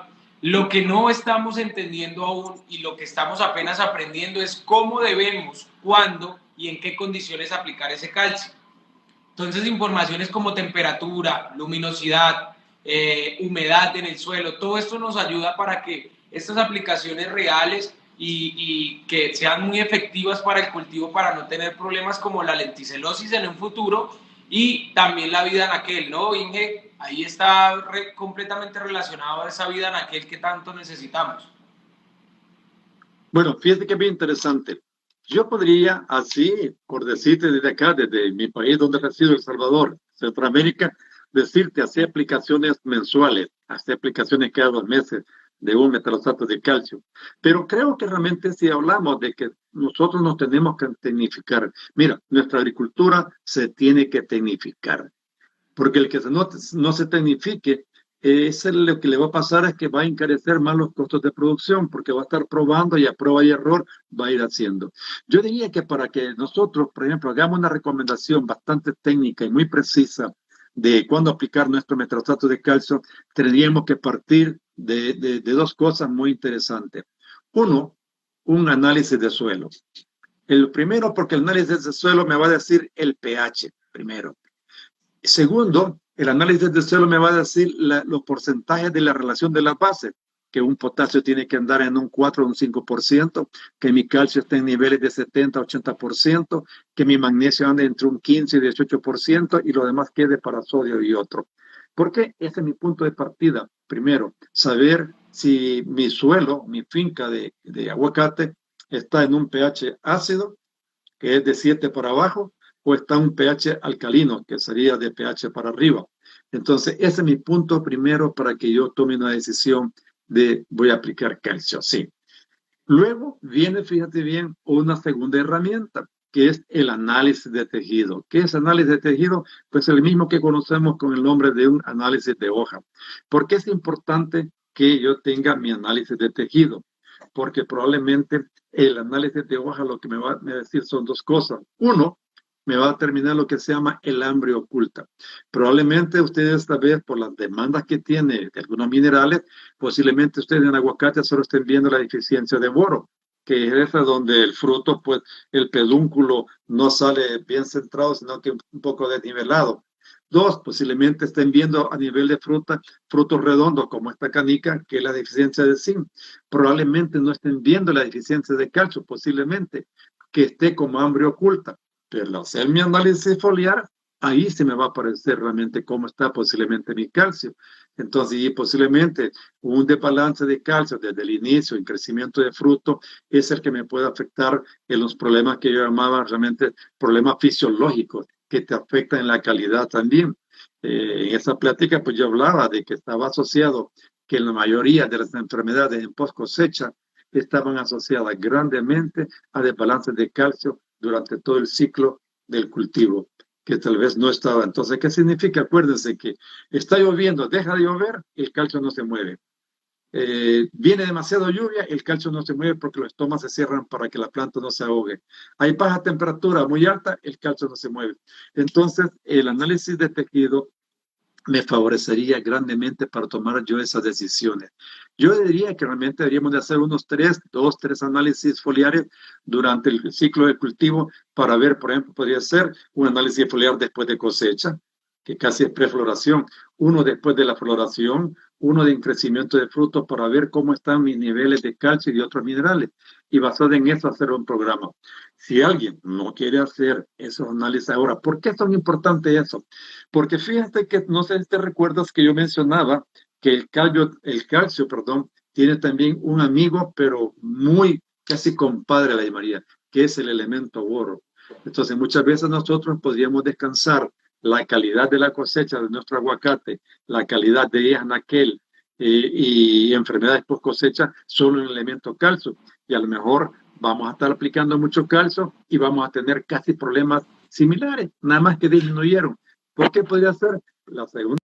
Lo que no estamos entendiendo aún y lo que estamos apenas aprendiendo es cómo debemos, cuándo y en qué condiciones aplicar ese calcio. Entonces, informaciones como temperatura, luminosidad, humedad en el suelo, todo esto nos ayuda para que estas aplicaciones reales y que sean muy efectivas para el cultivo, para no tener problemas como la lenticelosis en un futuro y también la vida anaquel, ¿no, Inge? Ahí está completamente relacionado a esa vida anaquel que tanto necesitamos. Bueno, fíjate que es bien interesante. Yo podría, así, por decirte desde acá, desde mi país donde resido, El Salvador, Centroamérica, decirte, hacer aplicaciones mensuales, hacer aplicaciones cada 2 meses de un metalosato de calcio. Pero creo que realmente si hablamos de que nosotros nos tenemos que tecnificar, mira, nuestra agricultura se tiene que tecnificar, porque el que no se tecnifique, lo que le va a pasar es que va a encarecer más los costos de producción, porque va a estar probando y a prueba y error va a ir haciendo. Yo diría que para que nosotros, por ejemplo, hagamos una recomendación bastante técnica y muy precisa de cuándo aplicar nuestro metralzato de calcio, tendríamos que partir de dos cosas muy interesantes. Uno, un análisis de suelo. El primero, porque el análisis de suelo me va a decir el pH, primero. Segundo, el análisis de suelo me va a decir los porcentajes de la relación de las bases, que un potasio tiene que andar en un 4 o un 5%, que mi calcio esté en niveles de 70, 80%, que mi magnesio ande entre un 15 y 18% y lo demás quede para sodio y otro. ¿Por qué? Ese es mi punto de partida. Primero, saber si mi suelo, mi finca de aguacate, está en un pH ácido, que es de 7 para abajo, o está un pH alcalino, que sería de pH para arriba. Entonces, ese es mi punto primero para que yo tome una decisión de voy a aplicar calcio, sí. Luego viene, fíjate bien, una segunda herramienta, que es el análisis de tejido. ¿Qué es análisis de tejido? Pues el mismo que conocemos con el nombre de un análisis de hoja. ¿Por qué es importante que yo tenga mi análisis de tejido? Porque probablemente el análisis de hoja lo que me va a decir son dos cosas. Uno, me va a determinar lo que se llama el hambre oculta. Probablemente ustedes, tal vez por las demandas que tiene de algunos minerales, posiblemente ustedes en aguacate solo estén viendo la deficiencia de boro, que es esa donde el fruto, pues el pedúnculo no sale bien centrado, sino que un poco desnivelado. Dos, posiblemente estén viendo a nivel de fruta, frutos redondos como esta canica, que es la deficiencia de zinc. Probablemente no estén viendo la deficiencia de calcio, posiblemente, que esté como hambre oculta. Pero al hacer mi análisis foliar, ahí se me va a aparecer realmente cómo está posiblemente mi calcio. Entonces, y posiblemente un desbalance de calcio desde el inicio, en crecimiento de fruto, es el que me puede afectar en los problemas que yo llamaba realmente problemas fisiológicos, que te afectan en la calidad también. En esa plática, pues yo hablaba de que estaba asociado, que la mayoría de las enfermedades en post cosecha estaban asociadas grandemente a desbalances de calcio durante todo el ciclo del cultivo, que tal vez no estaba. Entonces, ¿qué significa? Acuérdense que está lloviendo, deja de llover, el calcio no se mueve. Viene demasiado lluvia, el calcio no se mueve porque los estomas se cierran para que la planta no se ahogue. Hay baja temperatura muy alta, el calcio no se mueve. Entonces, el análisis de tejido me favorecería grandemente para tomar yo esas decisiones. Yo diría que realmente deberíamos de hacer unos 3 análisis foliares durante el ciclo de cultivo para ver, por ejemplo, podría ser un análisis foliar después de cosecha, que casi es prefloración, uno después de la floración, uno de crecimiento de frutos para ver cómo están mis niveles de calcio y de otros minerales, y basado en eso hacer un programa. Si alguien no quiere hacer esos análisis ahora, ¿por qué es tan importante eso? Porque fíjate que, no sé si te recuerdas que yo mencionaba que el calcio, tiene también un amigo, pero muy casi compadre, la llamaría, que es el elemento boro. Entonces, muchas veces nosotros podríamos descansar la calidad de la cosecha de nuestro aguacate, la calidad de anaquel y enfermedades post cosecha solo en el elemento calcio. Y a lo mejor vamos a estar aplicando mucho calcio y vamos a tener casi problemas similares, nada más que disminuyeron. ¿Por qué podría ser? La segunda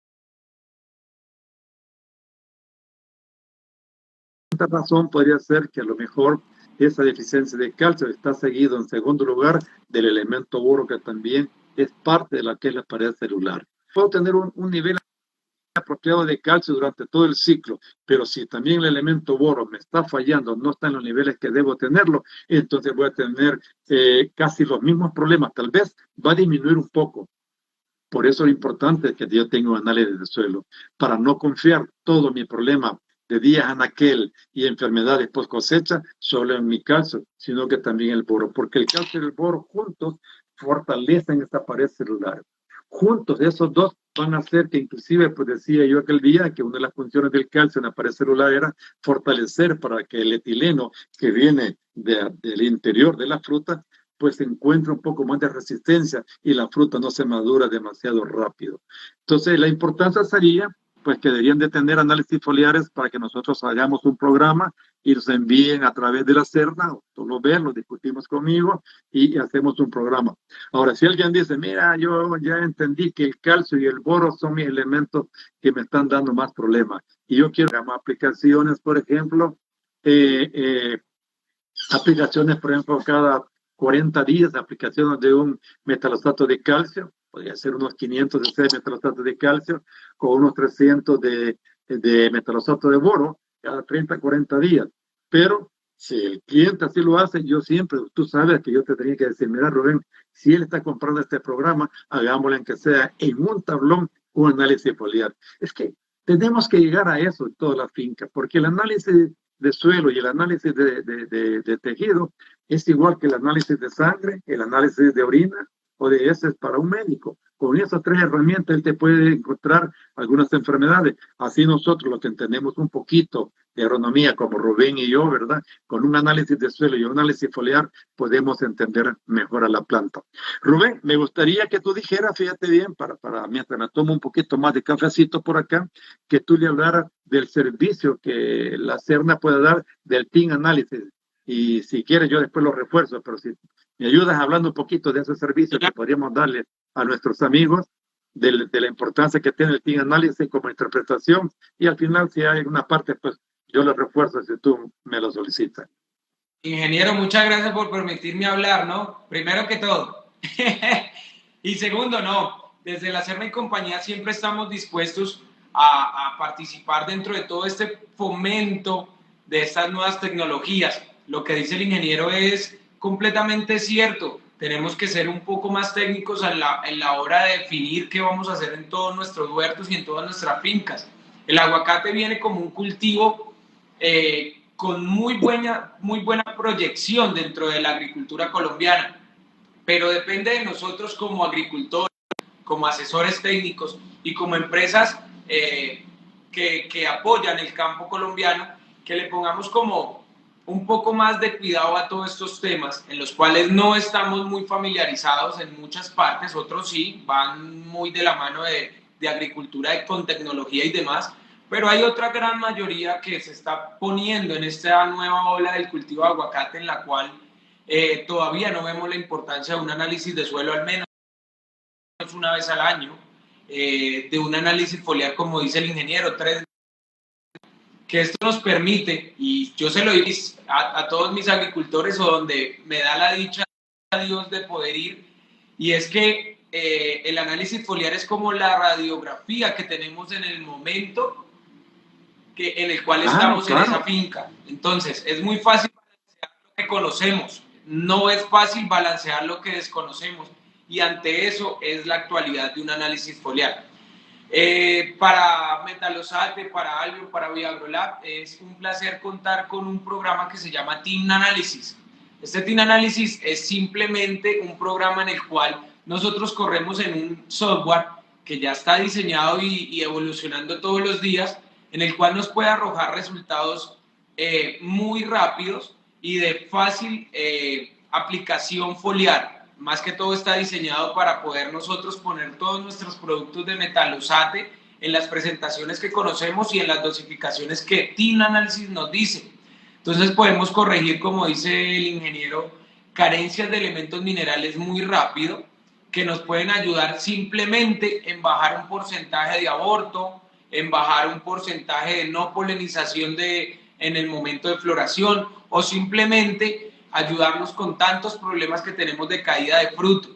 razón podría ser que a lo mejor esa deficiencia de calcio está seguido en segundo lugar del elemento boro, que también es parte de la que es la pared celular. Puedo tener un nivel apropiado de calcio durante todo el ciclo, pero si también el elemento boro me está fallando, no está en los niveles que debo tenerlo, entonces voy a tener casi los mismos problemas. Tal vez va a disminuir un poco. Por eso es importante que yo tenga un análisis de suelo, para no confiar todo mi problema de días anaquel y enfermedades post cosecha solo en mi calcio, sino que también el boro, porque el calcio y el boro juntos fortalecen esta pared celular. Juntos, esos dos van a hacer que, inclusive, pues decía yo aquel día que una de las funciones del calcio en la pared celular era fortalecer para que el etileno que viene del interior de la fruta pues encuentra un poco más de resistencia y la fruta no se madura demasiado rápido. Entonces, la importancia sería pues que deberían de tener análisis foliares para que nosotros hagamos un programa y los envíen a través de la CERNA, o tú lo ves, lo discutimos conmigo y hacemos un programa. Ahora, si alguien dice, mira, yo ya entendí que el calcio y el boro son mis elementos que me están dando más problemas y yo quiero aplicaciones, por ejemplo, aplicaciones, por ejemplo, cada 40 días, aplicaciones de un metalastato de calcio, podría ser unos 500 de metalosato de calcio con unos 300 de metalosato de boro cada 30, 40 días. Pero si el cliente así lo hace, yo siempre, tú sabes que yo te tenía que decir, mira Rubén, si él está comprando este programa, hagámoslo en que sea en un tablón un análisis foliar. Es que tenemos que llegar a eso en todas las fincas, porque el análisis de suelo y el análisis de tejido es igual que el análisis de sangre, el análisis de orina o de heces para un médico. Con esas tres herramientas él te puede encontrar algunas enfermedades. Así nosotros, los que entendemos un poquito de agronomía, como Rubén y yo, ¿verdad? Con un análisis de suelo y un análisis foliar, podemos entender mejor a la planta. Rubén, me gustaría que tú dijeras, fíjate bien, mientras me tomo un poquito más de cafecito por acá, que tú le hablaras del servicio que la Serna puede dar del team análisis. Y si quieres, yo después lo refuerzo, pero si me ayudas hablando un poquito de ese servicio que podríamos darle a nuestros amigos, de la importancia que tiene el team análisis como interpretación, y al final, si hay una parte, pues yo lo refuerzo si tú me lo solicitas. Ingeniero, muchas gracias por permitirme hablar, ¿no? Primero que todo. Y segundo, no, desde la Serna y Compañía siempre estamos dispuestos a participar dentro de todo este fomento de estas nuevas tecnologías. Lo que dice el ingeniero es completamente cierto. Tenemos que ser un poco más técnicos en la hora de definir qué vamos a hacer en todos nuestros huertos y en todas nuestras fincas. El aguacate viene como un cultivo con muy buena proyección dentro de la agricultura colombiana, pero depende de nosotros como agricultores, como asesores técnicos y como empresas que apoyan el campo colombiano, que le pongamos como un poco más de cuidado a todos estos temas en los cuales no estamos muy familiarizados en muchas partes, otros sí, van muy de la mano de agricultura con tecnología y demás, pero hay otra gran mayoría que se está poniendo en esta nueva ola del cultivo de aguacate en la cual todavía no vemos la importancia de un análisis de suelo al menos una vez al año, de un análisis foliar como dice el ingeniero, que esto nos permite, y yo se lo digo a todos mis agricultores o donde me da la dicha a Dios de poder ir, y es que el análisis foliar es como la radiografía que tenemos en el momento en el cual estamos en esa finca. Entonces, es muy fácil balancear lo que conocemos, no es fácil balancear lo que desconocemos, y ante eso es la actualidad de un análisis foliar. Para Metalosate, para Albion, para Viagrolab, es un placer contar con un programa que se llama Team Analysis. Este Team Analysis es simplemente un programa en el cual nosotros corremos en un software que ya está diseñado y evolucionando todos los días, en el cual nos puede arrojar resultados muy rápidos y de fácil aplicación foliar. Más que todo está diseñado para poder nosotros poner todos nuestros productos de Metalosate en las presentaciones que conocemos y en las dosificaciones que Team Analysis nos dice. Entonces podemos corregir, como dice el ingeniero, carencias de elementos minerales muy rápido, que nos pueden ayudar simplemente en bajar un porcentaje de aborto, en bajar un porcentaje de no polinización en el momento de floración, o simplemente ayudarnos con tantos problemas que tenemos de caída de fruto.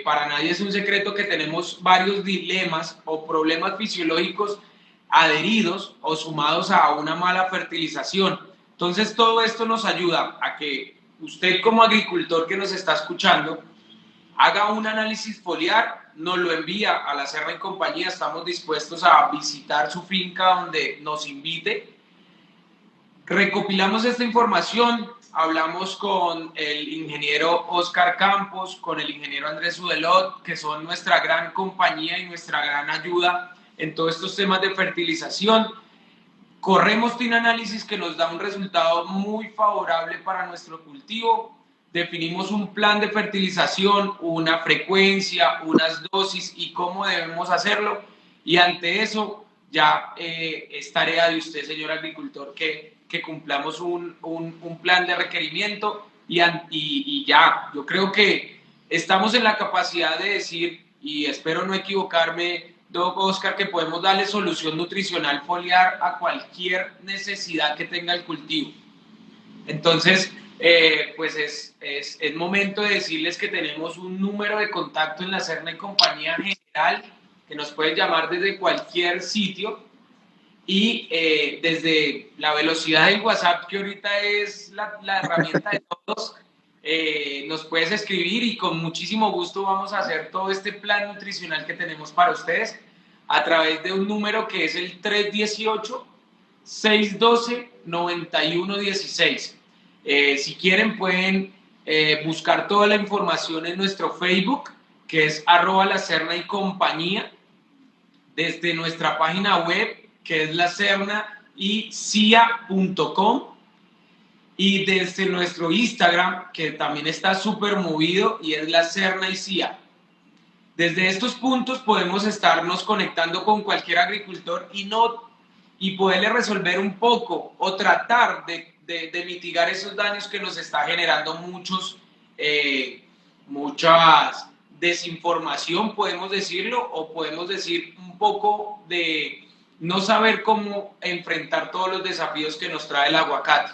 Para nadie es un secreto que tenemos varios dilemas o problemas fisiológicos adheridos o sumados a una mala fertilización. Entonces todo esto nos ayuda a que usted como agricultor que nos está escuchando haga un análisis foliar, nos lo envía a la Serna y Compañía, estamos dispuestos a visitar su finca donde nos invite. Recopilamos esta información, hablamos con el ingeniero Oscar Campos, con el ingeniero Andrés Udelot, que son nuestra gran compañía y nuestra gran ayuda en todos estos temas de fertilización. Corremos Team Análisis que nos da un resultado muy favorable para nuestro cultivo. Definimos un plan de fertilización, una frecuencia, unas dosis y cómo debemos hacerlo. Y ante eso ya es tarea de usted, señor agricultor, que cumplamos un plan de requerimiento y ya, yo creo que estamos en la capacidad de decir, y espero no equivocarme, Doc Oscar, que podemos darle solución nutricional foliar a cualquier necesidad que tenga el cultivo. Entonces, pues es momento de decirles que tenemos un número de contacto en la Serna y Compañía General, que nos pueden llamar desde cualquier sitio, y desde la velocidad del WhatsApp, que ahorita es la herramienta de todos, nos puedes escribir y con muchísimo gusto vamos a hacer todo este plan nutricional que tenemos para ustedes a través de un número que es el 318-612-9116. Si quieren pueden buscar toda la información en nuestro Facebook, que es @laserna-y-compañía, desde nuestra página web, que es lasernaycia.com, y desde nuestro Instagram, que también está súper movido, y es lasernaycia. Desde estos puntos podemos estarnos conectando con cualquier agricultor y poderle resolver un poco o tratar de mitigar esos daños que nos está generando muchas desinformación, podemos decirlo, o podemos decir un poco de no saber cómo enfrentar todos los desafíos que nos trae el aguacate.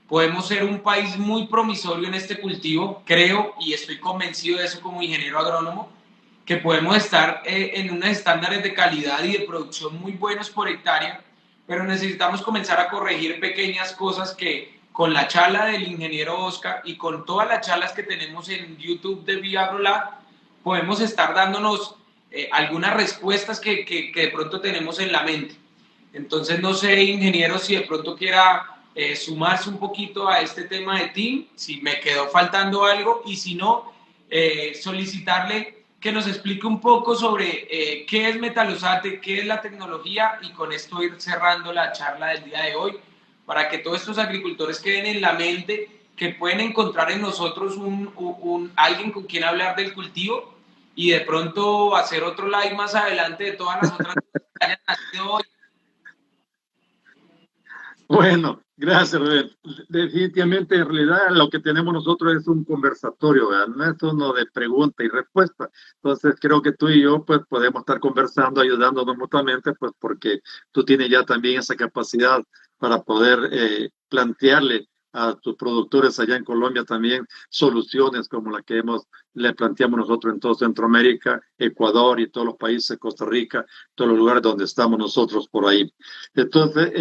Podemos ser un país muy promisorio en este cultivo, creo, y estoy convencido de eso como ingeniero agrónomo, que podemos estar en unos estándares de calidad y de producción muy buenos por hectárea, pero necesitamos comenzar a corregir pequeñas cosas que con la charla del ingeniero Oscar y con todas las charlas que tenemos en YouTube de ViAgroLab, podemos estar dándonos algunas respuestas que de pronto tenemos en la mente. Entonces, no sé, ingeniero, si de pronto quiera sumarse un poquito a este tema de team, si me quedó faltando algo, y si no, solicitarle que nos explique un poco sobre qué es Metalosate, qué es la tecnología, y con esto ir cerrando la charla del día de hoy, para que todos estos agricultores queden en la mente que pueden encontrar en nosotros alguien con quien hablar del cultivo, y de pronto hacer otro live más adelante de todas las otras cosas que hayan nacido hoy. Bueno, gracias, Rubén. Definitivamente, en realidad, lo que tenemos nosotros es un conversatorio, ¿verdad? No es uno de pregunta y respuesta. Entonces, creo que tú y yo, pues, podemos estar conversando, ayudándonos mutuamente, pues, porque tú tienes ya también esa capacidad para poder plantearle a tus productores allá en Colombia también soluciones como la que le planteamos nosotros en todo Centroamérica, Ecuador y todos los países, Costa Rica, todos los lugares donde estamos nosotros por ahí. Entonces,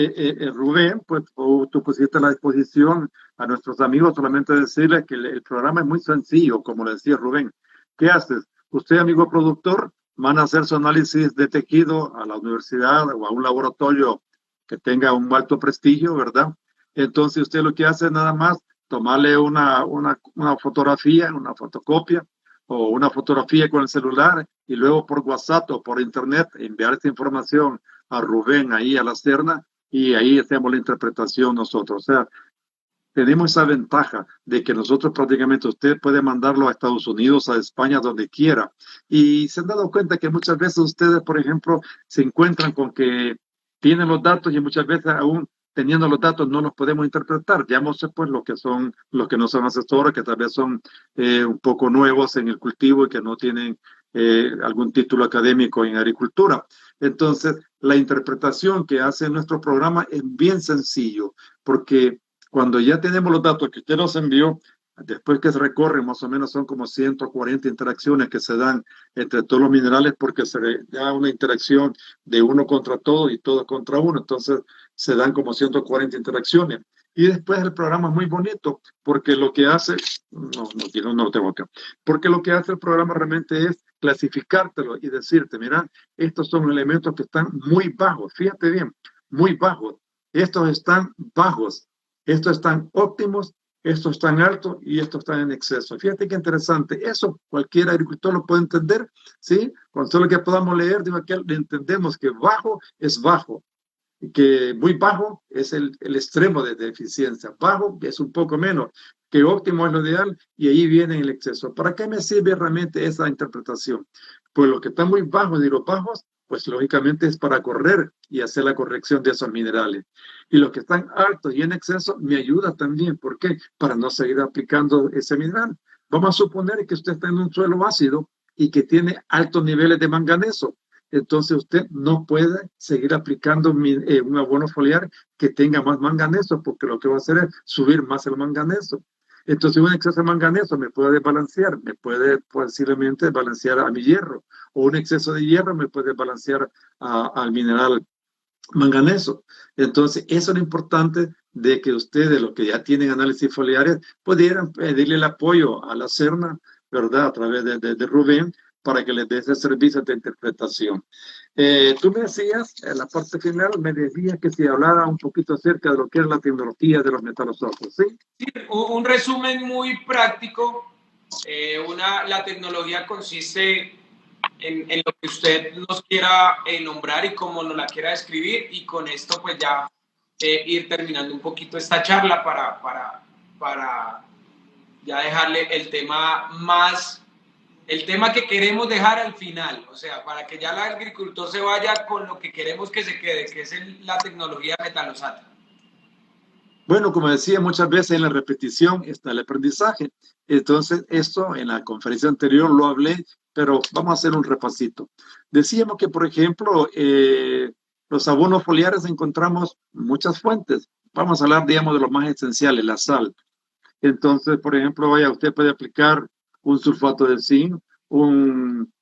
Rubén, pues tú pusiste a la disposición a nuestros amigos solamente decirles que el programa es muy sencillo, como le decía Rubén. ¿Qué haces? Usted, amigo productor, van a hacer su análisis de tejido a la universidad o a un laboratorio que tenga un alto prestigio, ¿verdad? Entonces, usted lo que hace es nada más tomarle una fotografía, una fotocopia o una fotografía con el celular y luego por WhatsApp o por internet enviar esta información a Rubén ahí a la Serna y ahí hacemos la interpretación nosotros. O sea, tenemos esa ventaja de que nosotros prácticamente usted puede mandarlo a Estados Unidos, a España, donde quiera. Y se han dado cuenta que muchas veces ustedes, por ejemplo, se encuentran con que tienen los datos y muchas veces aún teniendo los datos no los podemos interpretar. Llámose pues los que no son asesores, que tal vez son un poco nuevos en el cultivo y que no tienen algún título académico en agricultura. Entonces, la interpretación que hace nuestro programa es bien sencillo, porque cuando ya tenemos los datos que usted nos envió, después que se recorren, más o menos son como 140 interacciones que se dan entre todos los minerales, porque se da una interacción de uno contra todo y todo contra uno. Entonces, se dan como 140 interacciones. Y después el programa es muy bonito, porque lo que hace, no lo tengo acá, porque lo que hace el programa realmente es clasificártelo y decirte, mira, estos son elementos que están muy bajos, fíjate bien, muy bajos, estos están bajos, estos están óptimos, estos están altos y estos están en exceso. Fíjate qué interesante, eso cualquier agricultor lo puede entender, ¿sí? Con solo que podamos leer, digo, que entendemos que bajo es bajo, que muy bajo es el extremo de eficiencia, bajo es un poco menos, que óptimo es lo ideal y ahí viene el exceso. ¿Para qué me sirve realmente esa interpretación? Pues lo que está muy bajo de los bajos, pues lógicamente es para correr y hacer la corrección de esos minerales. Y los que están altos y en exceso me ayuda también. ¿Por qué? Para no seguir aplicando ese mineral. Vamos a suponer que usted está en un suelo ácido y que tiene altos niveles de manganeso. entonces usted no puede seguir aplicando un abono foliar que tenga más manganeso, porque lo que va a hacer es subir más el manganeso. Entonces, un exceso de manganeso me puede desbalancear, me puede posiblemente desbalancear a mi hierro, o un exceso de hierro me puede desbalancear al mineral manganeso. Entonces, eso es lo importante de que ustedes, los que ya tienen análisis foliares, pudieran pedirle el apoyo a la CERNA, ¿verdad? A través de Rubén, para que les dé ese servicio de interpretación. Tú me decías, en la parte final, me decías que si hablara un poquito acerca de lo que es la tecnología de los metales óseos, ¿sí? Sí, un resumen muy práctico. La tecnología consiste en lo que usted nos quiera nombrar y cómo nos la quiera describir, y con esto pues ya ir terminando un poquito esta charla para ya dejarle el tema que queremos dejar al final, o sea, para que ya el agricultor se vaya con lo que queremos que se quede, que es la tecnología metalosata. Bueno, como decía, muchas veces en la repetición está el aprendizaje. Entonces, esto en la conferencia anterior lo hablé, pero vamos a hacer un repasito. Decíamos que, por ejemplo, los abonos foliares encontramos muchas fuentes. Vamos a hablar, digamos, de los más esenciales, la sal. Entonces, por ejemplo, vaya, usted puede aplicar un sulfato de zinc, un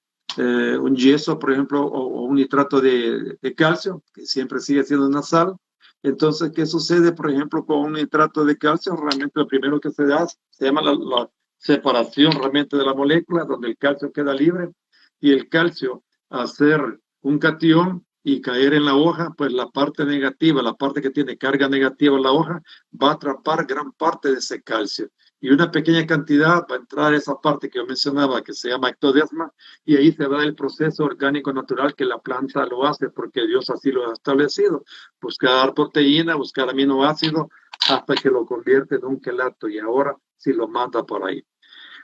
yeso, por ejemplo, o un nitrato de calcio, que siempre sigue siendo una sal. Entonces, ¿qué sucede, por ejemplo, con un nitrato de calcio? Realmente lo primero que se da se llama la separación realmente de la molécula, donde el calcio queda libre, y el calcio, al ser un catión y caer en la hoja, pues la parte negativa, la parte que tiene carga negativa en la hoja, va a atrapar gran parte de ese calcio. Y una pequeña cantidad va a entrar a esa parte que yo mencionaba, que se llama ectodesma, y ahí se va el proceso orgánico natural que la planta lo hace, porque Dios así lo ha establecido. Buscar proteína, buscar aminoácidos, hasta que lo convierte en un quelato, y ahora sí lo manda por ahí.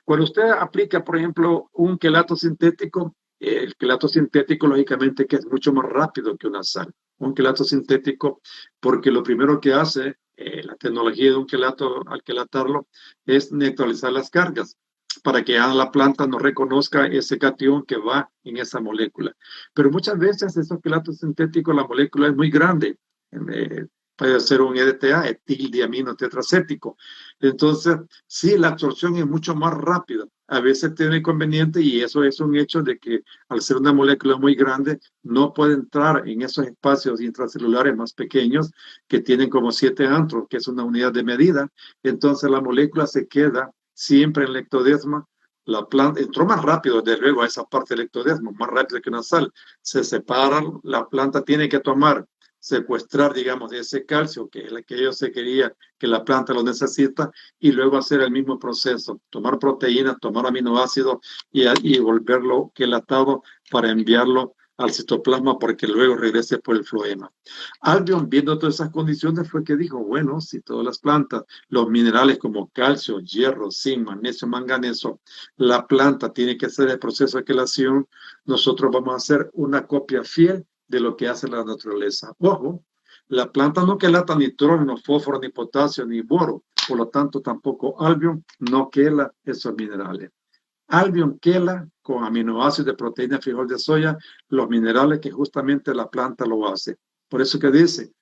Cuando usted aplica, por ejemplo, un quelato sintético, el quelato sintético, lógicamente, que es mucho más rápido que una sal. Un quelato sintético, porque lo primero que hace la tecnología de un quelato al quelatarlo es neutralizar las cargas para que la planta no reconozca ese catión que va en esa molécula. Pero muchas veces esos quelatos sintéticos, la molécula es muy grande. Eh, Puede ser un EDTA, etildiamino tetracético. Entonces, sí, la absorción es mucho más rápida. A veces tiene inconveniente, y eso es un hecho de que al ser una molécula muy grande, no puede entrar en esos espacios intracelulares más pequeños que tienen como 7 antros, que es una unidad de medida. Entonces la molécula se queda siempre en el ectodesma. La planta entró más rápido, desde luego, a esa parte del ectodesma, más rápido que una sal. Se separan, la planta tiene que secuestrar, digamos, ese calcio que es el que ellos se quería que la planta lo necesita, y luego hacer el mismo proceso, tomar proteínas, tomar aminoácidos y volverlo quelatado para enviarlo al citoplasma porque luego regrese por el floema. Albion, viendo todas esas condiciones, fue que dijo, bueno, si todas las plantas, los minerales como calcio, hierro, zinc, magnesio, manganeso, la planta tiene que hacer el proceso de quelación, nosotros vamos a hacer una copia fiel de lo que hace la naturaleza. Ojo, la planta no quelata nitrógeno, fósforo, ni potasio, ni boro, por lo tanto tampoco Albion no quela esos minerales. Albion quela con aminoácidos de proteína de frijol de soya los minerales que justamente la planta lo hace. Por eso que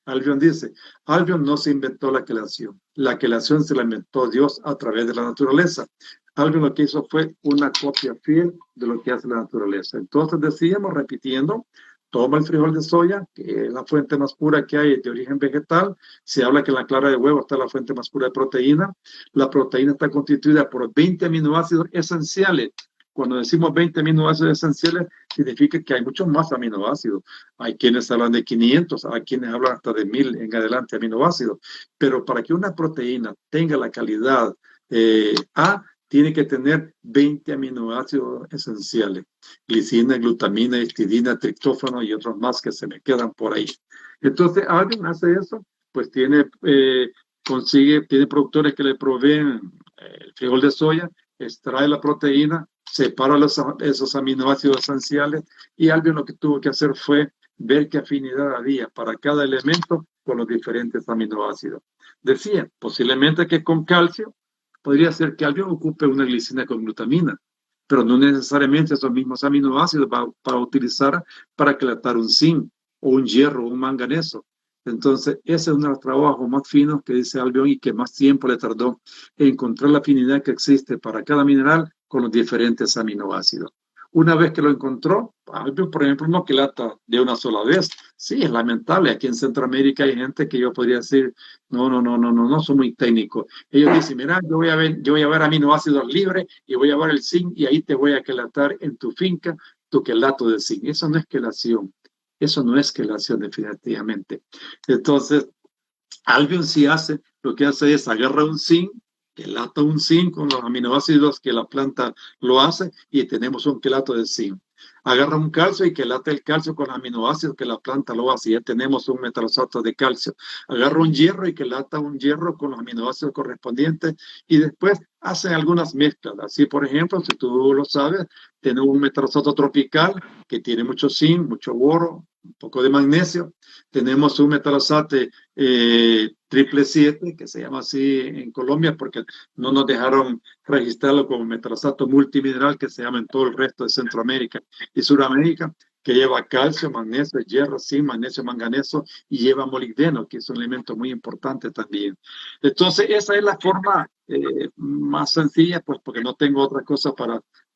Albion dice, Albion no se inventó la quelación se la inventó Dios a través de la naturaleza. Albion lo que hizo fue una copia fiel de lo que hace la naturaleza. Entonces decíamos, repitiendo, toma el frijol de soya, que es la fuente más pura que hay de origen vegetal. Se habla que en la clara de huevo está la fuente más pura de proteína. La proteína está constituida por 20 aminoácidos esenciales. Cuando decimos 20 aminoácidos esenciales, significa que hay muchos más aminoácidos. Hay quienes hablan de 500, hay quienes hablan hasta de 1000 en adelante aminoácidos. Pero para que una proteína tenga la calidad A, tiene que tener 20 aminoácidos esenciales: glicina, glutamina, histidina, triptófano y otros más que se me quedan por ahí. Entonces, alguien hace eso, pues tiene productores que le proveen el frijol de soya, extrae la proteína, separa esos aminoácidos esenciales, y alguien lo que tuvo que hacer fue ver qué afinidad había para cada elemento con los diferentes aminoácidos. Decía, posiblemente que con calcio, podría ser que alguien ocupe una glicina con glutamina, pero no necesariamente esos mismos aminoácidos va a utilizar para quelatar un zinc o un hierro o un manganeso. Entonces, ese es uno de los trabajos más finos que dice Albion y que más tiempo le tardó en encontrar la afinidad que existe para cada mineral con los diferentes aminoácidos. Una vez que lo encontró, Albion, por ejemplo, no quelata de una sola vez. Sí, es lamentable. Aquí en Centroamérica hay gente que yo podría decir, no, son muy técnicos. Ellos dicen, mira, yo voy a ver aminoácidos libres y voy a ver el zinc y ahí te voy a quelatar en tu finca tu quelato de zinc. Eso no es quelación. Eso no es quelación definitivamente. Entonces, Albion sí hace, lo que hace es agarra un zinc, quelata un zinc con los aminoácidos que la planta lo hace y tenemos un quelato de zinc. Agarra un calcio y quelata el calcio con los aminoácidos que la planta lo hace y ya tenemos un metalosato de calcio. Agarra un hierro y quelata un hierro con los aminoácidos correspondientes y después hacen algunas mezclas. Así, por ejemplo, si tú lo sabes, tenemos un metalosato tropical que tiene mucho zinc, mucho boro, un poco de magnesio. Tenemos un metalosate 777, que se llama así en Colombia, porque no nos dejaron registrarlo como metalosato multimineral, que se llama en todo el resto de Centroamérica y Sudamérica, que lleva calcio, magnesio, hierro, zinc, magnesio, manganeso y lleva molibdeno, que es un elemento muy importante también. Entonces, esa es la forma más sencilla, pues porque no tengo otra cosa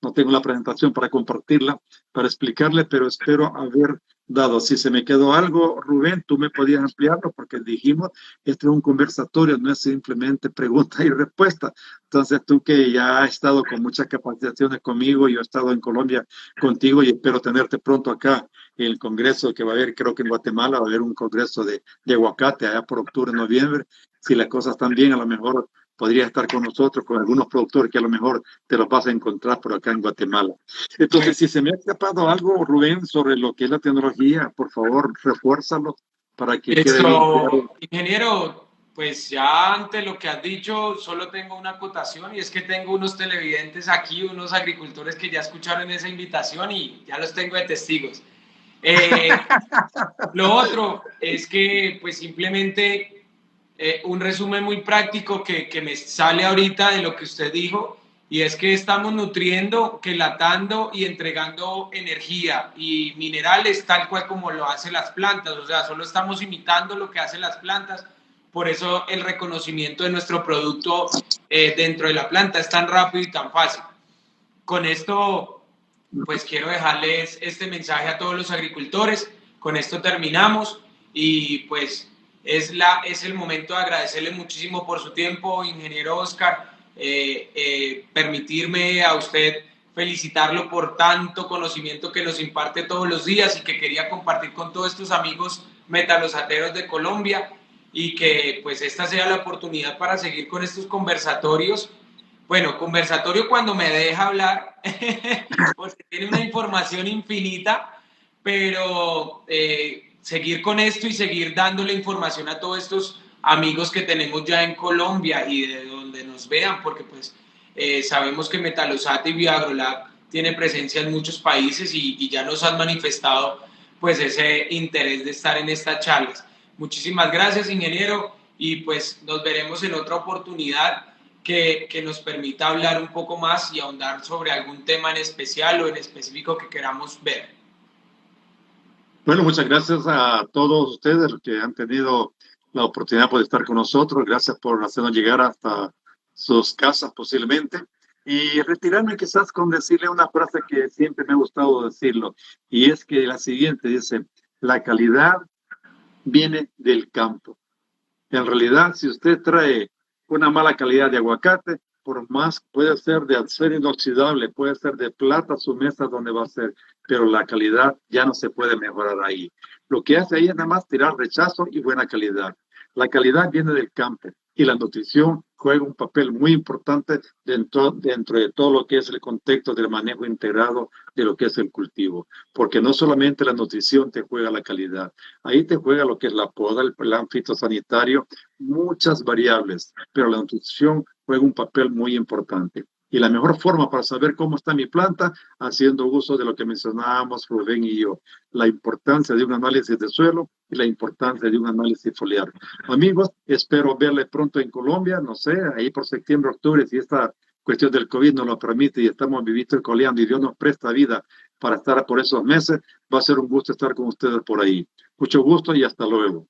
no tengo la presentación para compartirla, para explicarle, pero espero haber dado. Si se me quedó algo, Rubén, tú me podías ampliarlo porque dijimos, este es un conversatorio, no es simplemente pregunta y respuesta. Entonces tú que ya has estado con muchas capacitaciones conmigo, yo he estado en Colombia contigo y espero tenerte pronto acá en el congreso que va a haber, creo que en Guatemala va a haber un congreso de aguacate allá por octubre, noviembre. Si las cosas están bien, a lo mejor podría estar con nosotros, con algunos productores que a lo mejor te los vas a encontrar por acá en Guatemala. Entonces, si se me ha escapado algo, Rubén, sobre lo que es la tecnología, por favor, refuérzalo para que quede bien claro. Ingeniero, pues ya ante lo que has dicho, solo tengo una acotación y es que tengo unos televidentes aquí, unos agricultores que ya escucharon esa invitación y ya los tengo de testigos. Lo otro es que, pues simplemente un resumen muy práctico que me sale ahorita de lo que usted dijo, y es que estamos nutriendo, quelatando y entregando energía y minerales tal cual como lo hacen las plantas, o sea, solo estamos imitando lo que hacen las plantas, por eso el reconocimiento de nuestro producto dentro de la planta es tan rápido y tan fácil. Con esto, pues quiero dejarles este mensaje a todos los agricultores, con esto terminamos y pues es el momento de agradecerle muchísimo por su tiempo, ingeniero Oscar, permitirme a usted felicitarlo por tanto conocimiento que nos imparte todos los días y que quería compartir con todos estos amigos metalosateros de Colombia y que pues esta sea la oportunidad para seguir con estos conversatorios. Bueno, conversatorio cuando me deja hablar, porque tiene una información infinita, pero seguir con esto y seguir dándole información a todos estos amigos que tenemos ya en Colombia y de donde nos vean, porque pues sabemos que Metalosate y Bioagrolab tiene presencia en muchos países y ya nos han manifestado pues ese interés de estar en estas charlas. Muchísimas gracias, ingeniero, y pues nos veremos en otra oportunidad que nos permita hablar un poco más y ahondar sobre algún tema en especial o en específico que queramos ver. Bueno, muchas gracias a todos ustedes los que han tenido la oportunidad de estar con nosotros. Gracias por hacernos llegar hasta sus casas posiblemente. Y retirarme quizás con decirle una frase que siempre me ha gustado decirlo, y es que la siguiente dice, la calidad viene del campo. En realidad, si usted trae una mala calidad de aguacate, por más puede ser de acero inoxidable, puede ser de plata su mesa donde va a ser, pero la calidad ya no se puede mejorar ahí. Lo que hace ahí es nada más tirar rechazo y buena calidad. La calidad viene del campo y la nutrición juega un papel muy importante dentro de todo lo que es el contexto del manejo integrado de lo que es el cultivo, porque no solamente la nutrición te juega la calidad, ahí te juega lo que es la poda, el plan fitosanitario, muchas variables, pero la nutrición juega un papel muy importante. Y la mejor forma para saber cómo está mi planta, haciendo uso de lo que mencionábamos Rubén y yo, la importancia de un análisis de suelo y la importancia de un análisis foliar. Amigos, espero verles pronto en Colombia, no sé, ahí por septiembre, octubre, si esta cuestión del COVID nos lo permite y estamos viviendo y coleando y Dios nos presta vida para estar por esos meses, va a ser un gusto estar con ustedes por ahí. Mucho gusto y hasta luego.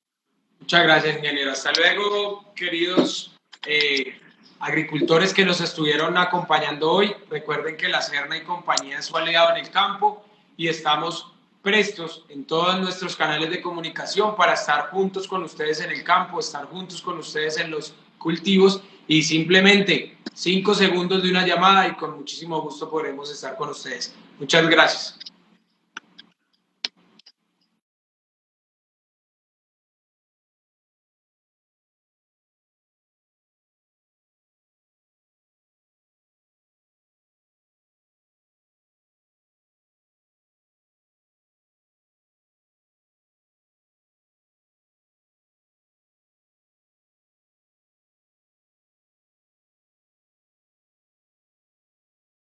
Muchas gracias, ingeniero. Hasta luego, queridos agricultores que nos estuvieron acompañando hoy. Recuerden que la Serna y compañía es su aliado en el campo y estamos prestos en todos nuestros canales de comunicación para estar juntos con ustedes en el campo, estar juntos con ustedes en los cultivos y simplemente 5 segundos de una llamada y con muchísimo gusto podremos estar con ustedes. Muchas gracias.